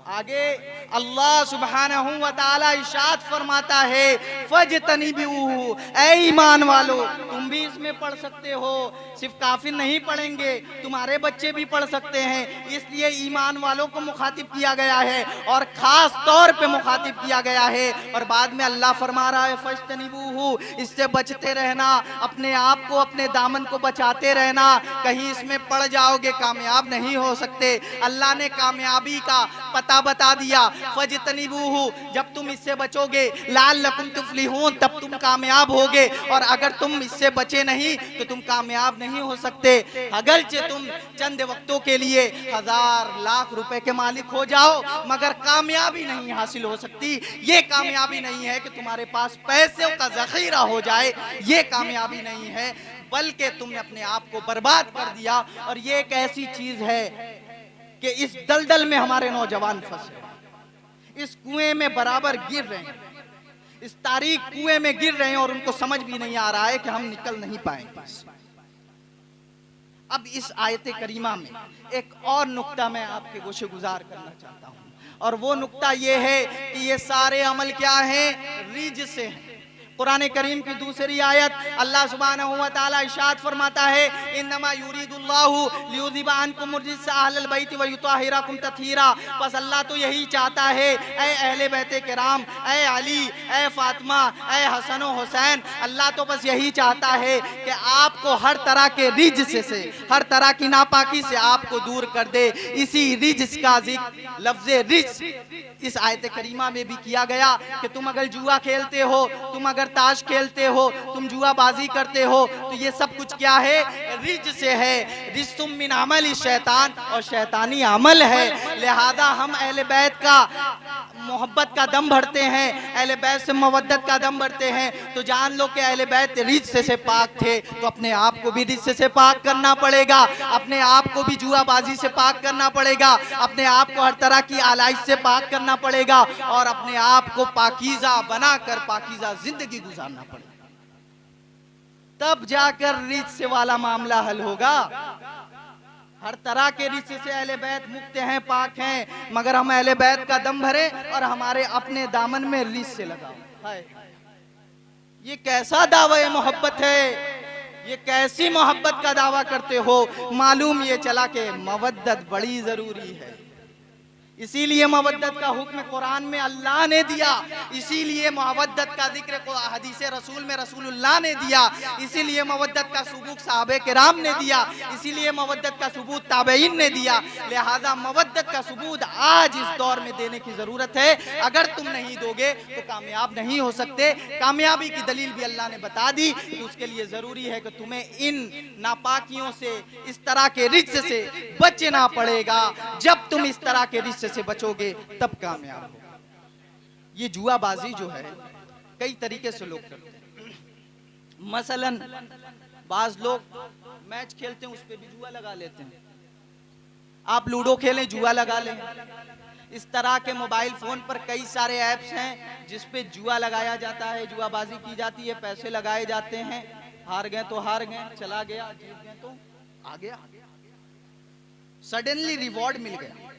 आगे अल्लाह सुब्हानहू व तआला इरशाद फरमाता है, फज्तनिबूहु, ऐ ईमान वालो, तुम भी इसमें पढ़ सकते हो, सिर्फ काफिर नहीं पढ़ेंगे, तुम्हारे बच्चे भी पढ़ सकते हैं। इसलिए ईमान वालों को मुखातिब किया गया है और खास तौर पे मुखातिब किया गया है। और बाद में अल्लाह फरमा रहा है, फज्तनिबूहु, इससे बचते रहना, अपने आप को, अपने दामन को बचाते रहना, कहीं इसमें पड़ जाओगे कामयाब नहीं हो सकते। अल्लाह ने कामयाबी का पता पता बता दिया, फजतनिबूहु, जब तुम इससे बचोगे, लअल्लकुम तुफलिहून, तब तुम कामयाब होगे, और अगर तुम इससे बचे नहीं तो तुम कामयाब नहीं हो सकते। अगरचे तुम चंद वक्तों के लिए 1000 लाख रुपए के मालिक हो जाओ, मगर कामयाबी नहीं हासिल हो सकती। ये कामयाबी नहीं है कि तुम्हारे पास पैसों का जखीरा हो जाए, ये कामयाबी नहीं है, बल्कि तुमने अपने आप को बर्बाद कर दिया। और ये एक ऐसी चीज है कि इस दलदल में हमारे नौजवान फंसे, इस कुएं में बराबर गिर रहे हैं, इस तारीख कुएं में गिर रहे हैं, और उनको समझ भी नहीं आ रहा है कि हम निकल नहीं पाएंगे। अब इस आयत करीमा में एक और नुक्ता मैं आपके गोशे गुजार करना चाहता हूं, और वो नुक्ता ये है कि ये सारे अमल क्या हैं, रिज से हैं। कुरान करीम की दूसरी आयत अल्लाह सुब्हानहू व तआला इरशाद फरमाता है, इन्नमा युरीदुल्लाहु लियुज़हिबा अन्कुम रिज्सा अहलल बैति व युतहिराकुम तत्हीरा। बस अल्लाह तो यही चाहता है, ऐ अहले बैत किराम, ऐ अली, ऐ फातिमा, ऐ हसन व हुसैन, अल्लाह तो बस यही चाहता है कि आपको हर तरह के रिज से, हर तरह की नापाकी से आपको दूर कर दे। इसी रिज का जिक्र लफ्ज़ रिज इस आयत करीमा में भी किया गया कि तुम अगर जुआ खेलते हो, तुम अगर ताश खेलते हो, तुम जुआबाजी करते हो, तो ये सब कुछ क्या है, रिज से है। रिज्सुम मिन अमल शैतान, और शैतानी अमल है। लिहाजा हम अहले बैत का मोहब्बत का दम भरते हैं, अहले बैत से मवद्दत का दम भरते हैं, तो जान लो कि अहले बैत रिज से पाक थे, तो अपने आप को भी रिज से पाक करना पड़ेगा, अपने आप को भी जुआबाजी से पाक करना पड़ेगा, अपने आप को हर तरह की आलाइश से पाक करना पड़ेगा, और अपने आप को पाकीज़ा बनाकर पाकीज़ा जिंदगी गुजारना पड़ेगा। तब जाकर रिज से वाला मामला हल होगा। हर तरह के रिश्ते से अहले बैत मुक्त हैं, पाक हैं, मगर हम अहले बैत का दम भरे और हमारे अपने दामन में रिश्ते से लगाओ। ये कैसा दावा मोहब्बत है, ये कैसी मोहब्बत का दावा करते हो। मालूम ये चला कि मवद्दत बड़ी जरूरी है, इसीलिए मवद्दत का हुक्म कुरान में अल्लाह ने दिया, इसीलिए मवद्दत का जिक्र को हदीस रसूल में रसूलुल्लाह ने दिया, इसीलिए मवद्दत का सबूत सहाबे किराम ने दिया, इसीलिए मवद्दत का सबूत ताबईन ने दिया। लिहाजा मवद्दत का सबूत आज इस दौर में देने की जरूरत है। अगर तुम नहीं दोगे तो कामयाब नहीं हो सकते। कामयाबी की दलील भी अल्लाह ने बता दी कि उसके लिए जरूरी है कि तुम्हें इन नापाकियों से, इस तरह के रिज्स से बचना पड़ेगा। जब तुम इस तरह के रिज्स से बचोगे तब कामयाब हो। ये जुआबाजी जो है कई तरीके से लोग करते हैं। मसलन बाज लोग मैच खेलते हैं, उस पे भी जुआ लगा लेते हैं। आप लूडो खेलें, जुआ लगा लें। इस तरह के मोबाइल फोन पर कई सारे ऐप्स हैं जिस पे जुआ लगाया जाता है, जुआबाजी की जाती है, पैसे लगाए जाते हैं। हार गए तो हार गए, चला गया, जीत गए तो आ गया, सडनली रिवॉर्ड मिल गया।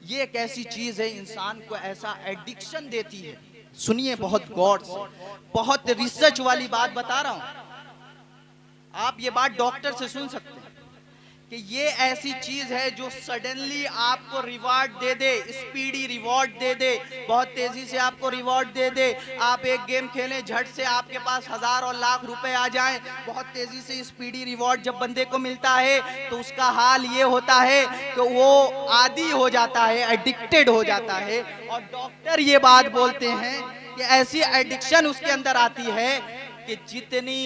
ये एक ऐसी चीज है, इंसान को ऐसा एडिक्शन देती है। सुनिए बहुत गौर से, बहुत रिसर्च वाली बात बता रहा हूं। आप ये बात डॉक्टर से सुन सकते हैं कि ये ऐसी चीज है जो सडनली आपको रिवॉर्ड दे दे, स्पीडी रिवॉर्ड दे दे, बहुत तेजी से आपको रिवॉर्ड दे दे। आप एक गेम खेलें, झट से आपके पास 1000 और लाख रुपए आ जाएं, बहुत तेजी से स्पीडी रिवॉर्ड जब बंदे को मिलता है तो उसका हाल ये होता है कि वो आदी हो जाता है, एडिक्टेड हो जाता है। और डॉक्टर ये बात बोलते हैं कि ऐसी एडिक्शन उसके अंदर आती है कि जितनी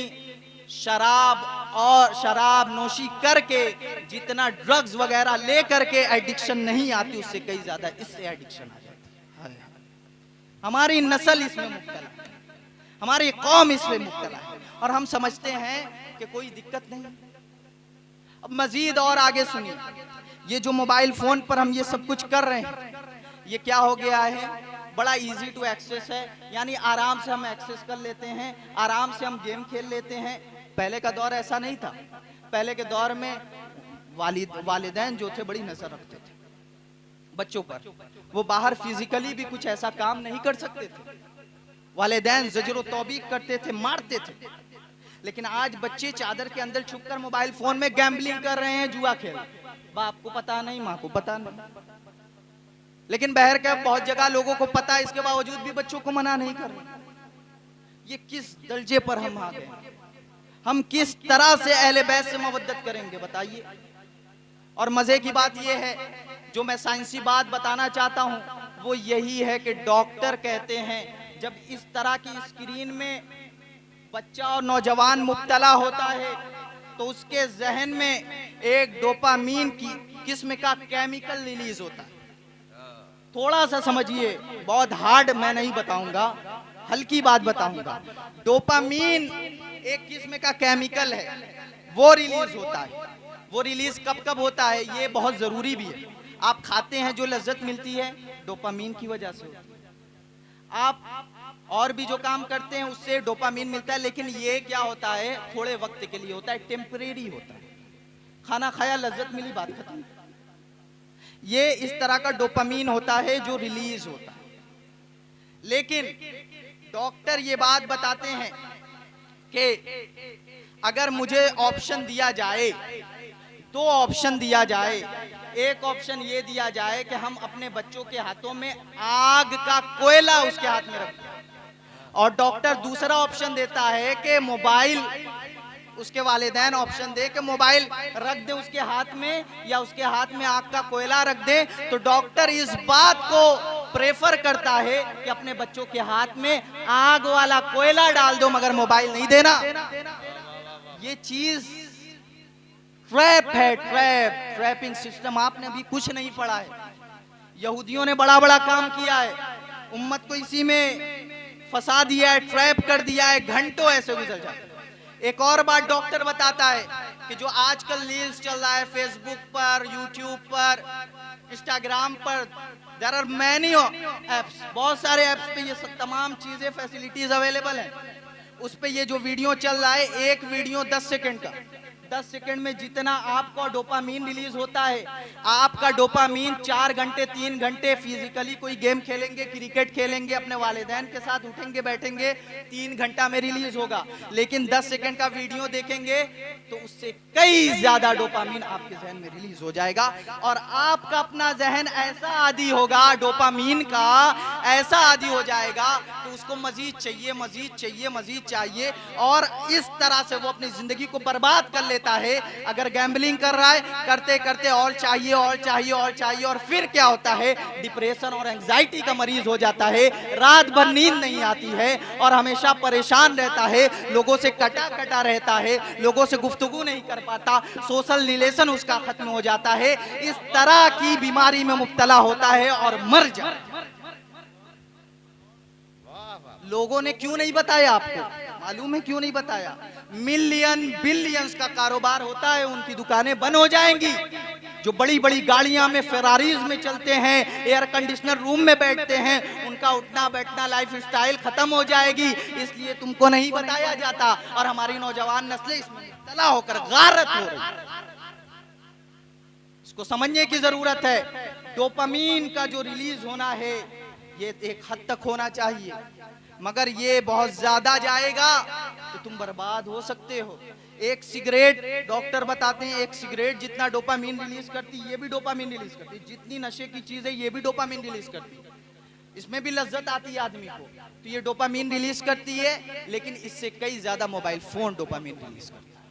शराब नोशी करके, जितना ड्रग्स वगैरह ले करके एडिक्शन नहीं आती, उससे कई ज्यादा इससे एडिक्शन आ जाती है। हमारी नस्ल इसमें मुब्तला है, हमारी कौम इसमें मुब्तला है, और हम समझते हैं कि कोई दिक्कत नहीं। अब मजीद और आगे सुनिए, ये जो मोबाइल फोन पर हम ये सब कुछ कर रहे हैं, ये क्या हो गया है, बड़ा इजी टू एक्सेस है, यानी आराम से हम एक्सेस कर लेते हैं, आराम से हम गेम खेल लेते हैं। पहले का दौर ऐसा नहीं था। पहले के दौर में वालिदैन जो थे बड़ी नजर रखते थे बच्चों पर, वो बाहर फिजिकली भी कुछ ऐसा काम नहीं कर सकते थे। वालिदैन ज़जर तौबीक करते थे, मारते थे। लेकिन आज बच्चे चादर के अंदर छुपकर मोबाइल फोन में गैम्बलिंग कर रहे हैं, जुआ खेल, बाप को पता नहीं, माँ को पता नहीं, लेकिन बहर के बहुत जगह लोगों को पता है, इसके बावजूद भी बच्चों को मना नहीं कर रहे। ये किस दर्जे पर हम आ गए? हम किस तरह से अहले बैत से मवद्दत करेंगे बताइए। और मजे की बात यह है जो मैं साइंसी बात बताना चाहता हूं वो यही है कि डॉक्टर कहते हैं जब इस तरह की स्क्रीन में बच्चा और नौजवान मुब्तला होता है तो उसके जहन में एक डोपामीन की किस्म का केमिकल रिलीज होता है। थोड़ा सा समझिए, बहुत हार्ड मैं नहीं बताऊंगा, हल्की बात बताऊंगा। डोपामीन एक किस्म का केमिकल है, वो रिलीज होता है। वो रिलीज कब कब होता है ये बहुत जरूरी भी है। आप खाते हैं जो लज्जत मिलती है डोपामीन की वजह से होती है। आप और भी जो काम करते हैं उससे डोपामीन मिलता है, लेकिन ये क्या होता है थोड़े वक्त के लिए होता है, टेम्परेरी होता है। खाना खाया लज्जत मिली, बात खत्म। ये इस तरह का डोपामीन होता है जो रिलीज होता है। लेकिन डॉक्टर ये बात बताते हैं कि अगर मुझे ऑप्शन दिया जाए, दो ऑप्शन दिया जाए, एक ऑप्शन ये दिया जाए कि हम अपने बच्चों के हाथों में आग का कोयला उसके हाथ में रख दें, और डॉक्टर दूसरा ऑप्शन देता है कि मोबाइल, उसके वालिदैन ऑप्शन दे कि मोबाइल रख दे उसके हाथ में या उसके हाथ में आग का कोयला रख दे, तो डॉक्टर इस बात को प्रेफर करता है कि अपने बच्चों के हाथ में आग वाला कोयला डाल दो मगर मोबाइल नहीं देना। ये चीज ट्रैप है, ट्रैपिंग सिस्टम। आपने अभी कुछ नहीं पढ़ा है। यहूदियों ने बड़ा बड़ा काम किया है, उम्मत को इसी में फंसा दिया है, ट्रैप कर दिया है, घंटों ऐसे गुजर जाते। एक और बात डॉक्टर बताता है कि जो आजकल रील्स चल रहा है फेसबुक पर, यूट्यूब पर, इंस्टाग्राम पर, देयर आर मैनी एप्स, बहुत सारे एप्स पे ये सब तमाम चीजें फैसिलिटीज अवेलेबल है। उस पे ये जो वीडियो चल रहा है, एक वीडियो 10 सेकंड का, 10 सेकंड में जितना आपका डोपामीन रिलीज होता है, आपका डोपामीन 4 घंटे 3 घंटे फिजिकली कोई गेम खेलेंगे, क्रिकेट खेलेंगे, अपने वालिदैन के साथ उठेंगे बैठेंगे, 3 घंटा में रिलीज होगा। लेकिन 10 सेकंड का वीडियो देखेंगे तो उससे कई ज्यादा डोपामीन आपके जहन में रिलीज हो जाएगा, और आपका अपना जहन ऐसा आदी होगा डोपामीन का, ऐसा आदी हो जाएगा तो उसको मजीद चाहिए, मजीद चाहिए, मजीद चाहिए, और इस तरह से वो अपनी जिंदगी को बर्बाद कर लेता है। अगर गैम्बलिंग कर रहा है, करते करते और चाहिए और चाहिए और चाहिए, और फिर क्या होता है डिप्रेशन और एंजाइटी का मरीज हो जाता है, रात भर नींद नहीं आती है और हमेशा परेशान रहता है, लोगों से कटा कटा रहता है, लोगों से गुफ्तगू नहीं कर पाता, सोशल रिलेशन उसका खत्म हो जाता है, इस तरह की बीमारी में मुब्तला होता है और मर जाता है। लोगों ने क्यों नहीं बताया आपको? मालूम है क्यों नहीं बताया? मिलियन बिलियंस का कारोबार होता है, उनकी दुकानें बंद हो जाएंगी। जो बड़ी बड़ी गाड़ियां में, फेरारीज में चलते हैं, एयर कंडीशनर रूम में बैठते हैं, उनका उठना बैठना लाइफ स्टाइल खत्म हो जाएगी। इसलिए तुमको नहीं बताया जाता और हमारी नौजवान नस्लें इसमें मुब्तला होकर गारत हो रही। इसको समझने की जरूरत है। डोपामीन का जो रिलीज होना है ये एक हद तक होना चाहिए, मगर ये बहुत ज्यादा जाएगा तो तुम बर्बाद हो सकते हो। एक सिगरेट, डॉक्टर बताते हैं एक सिगरेट जितना डोपामीन रिलीज करती है ये भी डोपामीन रिलीज करती है, जितनी नशे की चीज है ये भी डोपामीन रिलीज करती है। इसमें भी लज्जत आती है आदमी को, तो ये डोपामीन रिलीज करती है, लेकिन इससे कई ज्यादा मोबाइल फोन डोपामीन रिलीज करता है।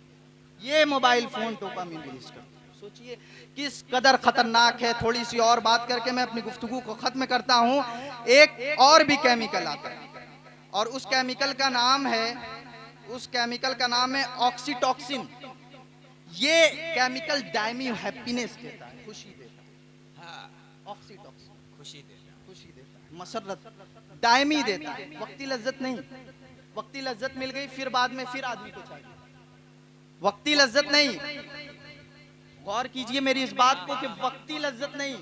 ये मोबाइल फोन डोपामीन रिलीज करता है। सोचिए किस कदर खतरनाक है। थोड़ी सी और बात करके मैं अपनी गुफ्तगू को खत्म करता हूं। एक और भी केमिकल आता है और उस केमिकल का नाम है ऑक्सीटॉक्सिन। ये केमिकल दायमी हैप्पीनेस देता है, खुशी देता है। ऑक्सीटॉक्सिन खुशी देता है, मसरत दायमी देता है, वक्ती लज्जत नहीं। वक्ती लज्जत मिल गई फिर बाद में फिर आदमी को चाहिए, वक्ती लज्जत नहीं। गौर कीजिए मेरी इस बात को कि वक्ती लज्जत नहीं,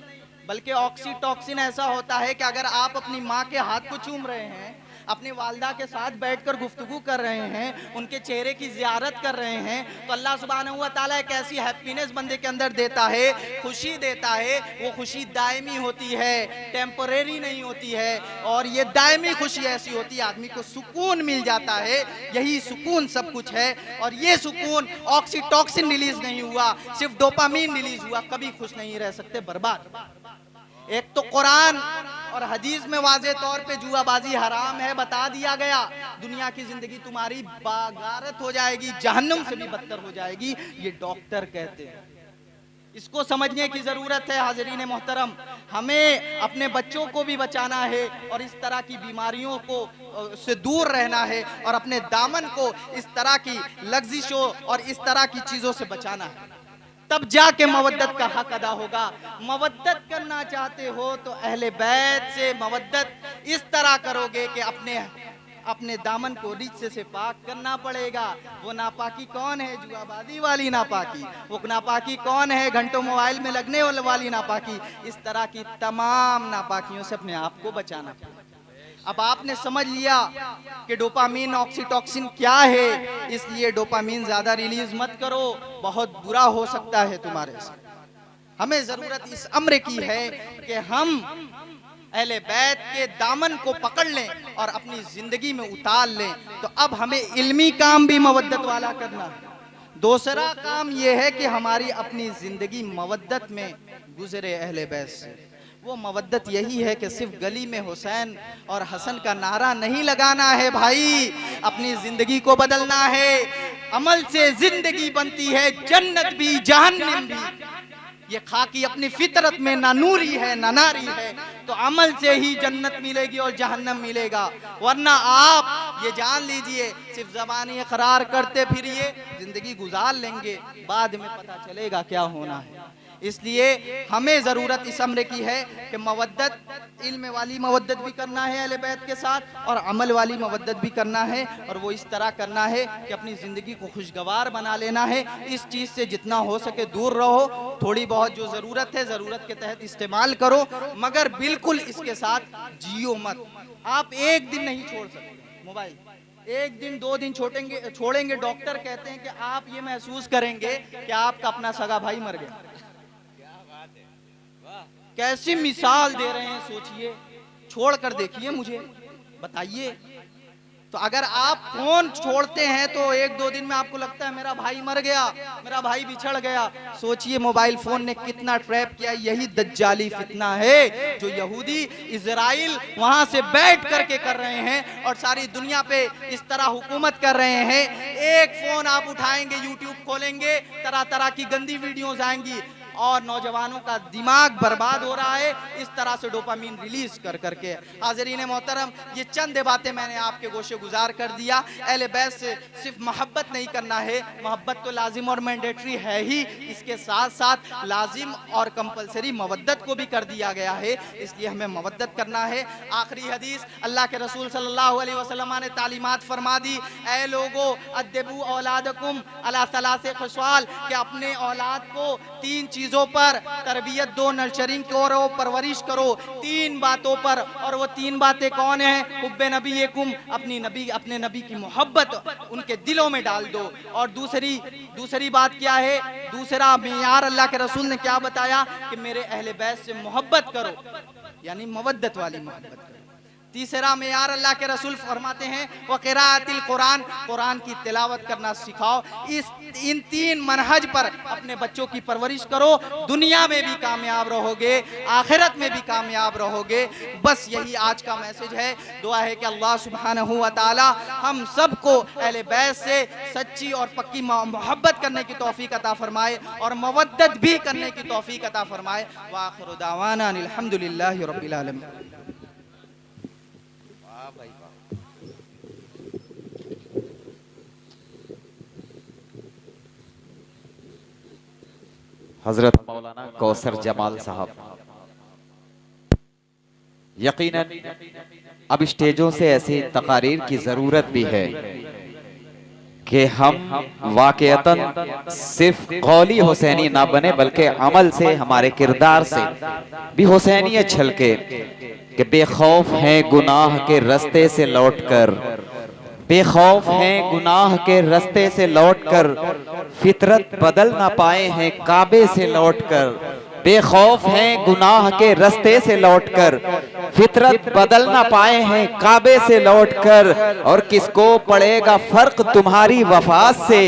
बल्कि ऑक्सीटॉक्सिन ऐसा होता है कि अगर आप अपनी माँ के हाथ को चूम रहे हैं, अपनी वालदा के साथ बैठकर गुफ्तगू कर रहे हैं, उनके चेहरे की ज़ियारत कर रहे हैं, तो अल्लाह सुब्हानहू व तआला एक ऐसी हैप्पीनेस बंदे के अंदर देता है, खुशी देता है। वो खुशी दायमी होती है, टेम्परेरी नहीं होती है, और ये दायमी खुशी ऐसी होती है आदमी को सुकून मिल जाता है। यही सुकून सब कुछ है, और ये सुकून ऑक्सीटॉक्सिन रिलीज नहीं हुआ, सिर्फ डोपामीन रिलीज हुआ, कभी खुश नहीं रह सकते, बर्बाद। एक तो कुरान और हदीस में वाज़े तौर पे जुआबाजी हराम है, बता दिया गया। दुनिया की जिंदगी तुम्हारी बागारत हो जाएगी, जहन्नुम से भी बदतर हो जाएगी, ये डॉक्टर कहते हैं। इसको समझने की जरूरत है हाज़रीन मोहतरम। हमें अपने बच्चों को भी बचाना है और इस तरह की बीमारियों को से दूर रहना है और अपने दामन को इस तरह की लग्जिशों और इस तरह की चीजों से बचाना है, तब जाके मवद्दत का हक अदा होगा। मवद्दत करना चाहते हो तो अहले बैत से मवद्दत इस तरह करोगे कि अपने दामन को रिश्ते से पाक करना पड़ेगा। वो नापाकी कौन है? जुआबाजी वाली नापाकी। वो नापाकी कौन है? घंटों मोबाइल में लगने वाली नापाकी। इस तरह की तमाम नापाकियों से अपने आप को बचाना पड़ेगा। अब आपने समझ लिया कि डोपामीन ऑक्सीटॉक्सिन क्या है, इसलिए डोपामीन ज्यादा रिलीज मत करो, बहुत बुरा हो सकता है तुम्हारे साथ। हमें जरूरत इस अम्र की है कि हम अहले बैत के दामन को पकड़ लें और अपनी जिंदगी में उतार लें। तो अब हमें इल्मी काम भी मवद्दत वाला करना है। दूसरा काम यह है कि हमारी अपनी जिंदगी मवद्दत में गुजरे अहले बैत से। वो मवद्दत यही है कि सिर्फ गली में हुसैन और हसन का नारा नहीं लगाना है भाई, अपनी जिंदगी को बदलना है। अमल से जिंदगी बनती है, जन्नत भी जहन्नम भी। ये खाकी अपनी फितरत में ना नूरी है ना नारी है, तो अमल से ही जन्नत मिलेगी और जहन्नम मिलेगा। वरना आप ये जान लीजिए, सिर्फ ज़बानी इकरार करते फिरिए, जिंदगी गुजार लेंगे, बाद में पता चलेगा क्या होना है। इसलिए हमें ज़रूरत इस अम्र की है कि मवद्दत, इल्म वाली मवद्दत भी करना है अहले बैत के साथ और अमल वाली मवद्दत भी करना है। और वो इस तरह करना है कि अपनी ज़िंदगी को खुशगवार बना लेना है। इस चीज़ से जितना हो सके दूर रहो। थोड़ी बहुत जो ज़रूरत है, ज़रूरत के तहत इस्तेमाल करो, मगर बिल्कुल इसके साथ जियो मत। आप एक दिन नहीं छोड़ सकते मोबाइल, एक दिन 2 दिन छोड़ेंगे डॉक्टर कहते हैं कि आप ये महसूस करेंगे कि आपका अपना सगा भाई मर गया। कैसी मिसाल दे रहे हैं, सोचिए, छोड़ कर देखिए, मुझे बताइए। तो अगर आप फोन छोड़ते हैं तो 1-2 दिन में आपको लगता है मेरा भाई मर गया, मेरा भाई बिछड़ गया। सोचिए मोबाइल फोन ने कितना ट्रैप किया। यही दज्जाली फितना है जो यहूदी इजराइल वहां से बैठ करके कर रहे हैं और सारी दुनिया पे इस तरह हुकूमत कर रहे हैं। एक फोन आप उठाएंगे, यूट्यूब खोलेंगे, तरह तरह की गंदी वीडियोज आएंगी और नौजवानों का दिमाग बर्बाद हो रहा है इस तरह से डोपामीन रिलीज कर करके। हाज़रीन मोहतरम, ये चंद बातें मैंने आपके गोशे गुजार कर दिया। अहले बैत से सिर्फ मोहब्बत नहीं करना है, मोहब्बत तो लाजिम और मैंडेटरी है ही, इसके साथ साथ लाजिम और कंपलसरी मवद्दत को भी कर दिया गया है, इसलिए हमें मवद्दत करना है। आखिरी हदीस, अल्लाह के रसूल सल्लल्लाहु अलैहि वसल्लम ने तालीमात फरमा दी, ऐ लोगो अद्दबू औलादकुम अला सलासे खसवाल, कि अपने औलाद को 3 चीजों पर तरबियत दो, नर्चरिंग करो, परवरिश करो 3 बातों पर। और वो 3 बातें कौन है? हुब्बे नबीकुम, अपने नबी की मोहब्बत उनके दिलों में डाल दो। और दूसरी बात क्या है? दूसरा मेयार अल्लाह के रसूल ने क्या बताया कि मेरे अहले बैत से मोहब्बत करो, यानी मवद्दत वाली मोहब्बत करो। तीसरा मेयार अल्लाह के रसूल फरमाते हैं व क़िराअतिल कुरान, कुरान की तिलावत करना सिखाओ। इन 3 मनहज पर अपने बच्चों की परवरिश करो, दुनिया में भी कामयाब रहोगे, आखिरत में भी कामयाब रहोगे। बस यही आज का मैसेज है। दुआ है कि अल्लाह सुब्हानहू व तआला हम सबको अहले बैत से सच्ची और पक्की मोहब्बत करने की तौफीक अता फरमाए और मवद्दत भी करने की तौफीक अता फरमाए। व आखिरु दावाना अनिल हम्दुलिल्लाहि रब्बिल आलमीन। हजरत मौलाना कौसर जमाल साहब, यकीनन अब स्टेजों से ऐसी तकारीर की ज़रूरत भी है कि हम वाक़अतन सिर्फ कौली हुसैनी ना बने, बल्कि अमल से, हमारे किरदार से भी हुसैनियत छलके कि बेखौफ हैं गुनाह के रास्ते से लौटकर, बेखौफ हैं गुनाह के रास्ते से लौटकर, फितरत बदल ना पाए हैं काबे से लौटकर। बेखौफ हैं गुनाह के रास्ते से लौटकर, फितरत बदल ना पाए हैं काबे से लौटकर। और किसको पड़ेगा फर्क तुम्हारी वफात से,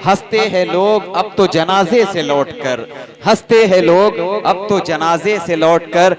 हंसते हैं लोग अब तो जनाजे से लौटकर, हंसते हैं लोग अब तो जनाजे से लौटकर।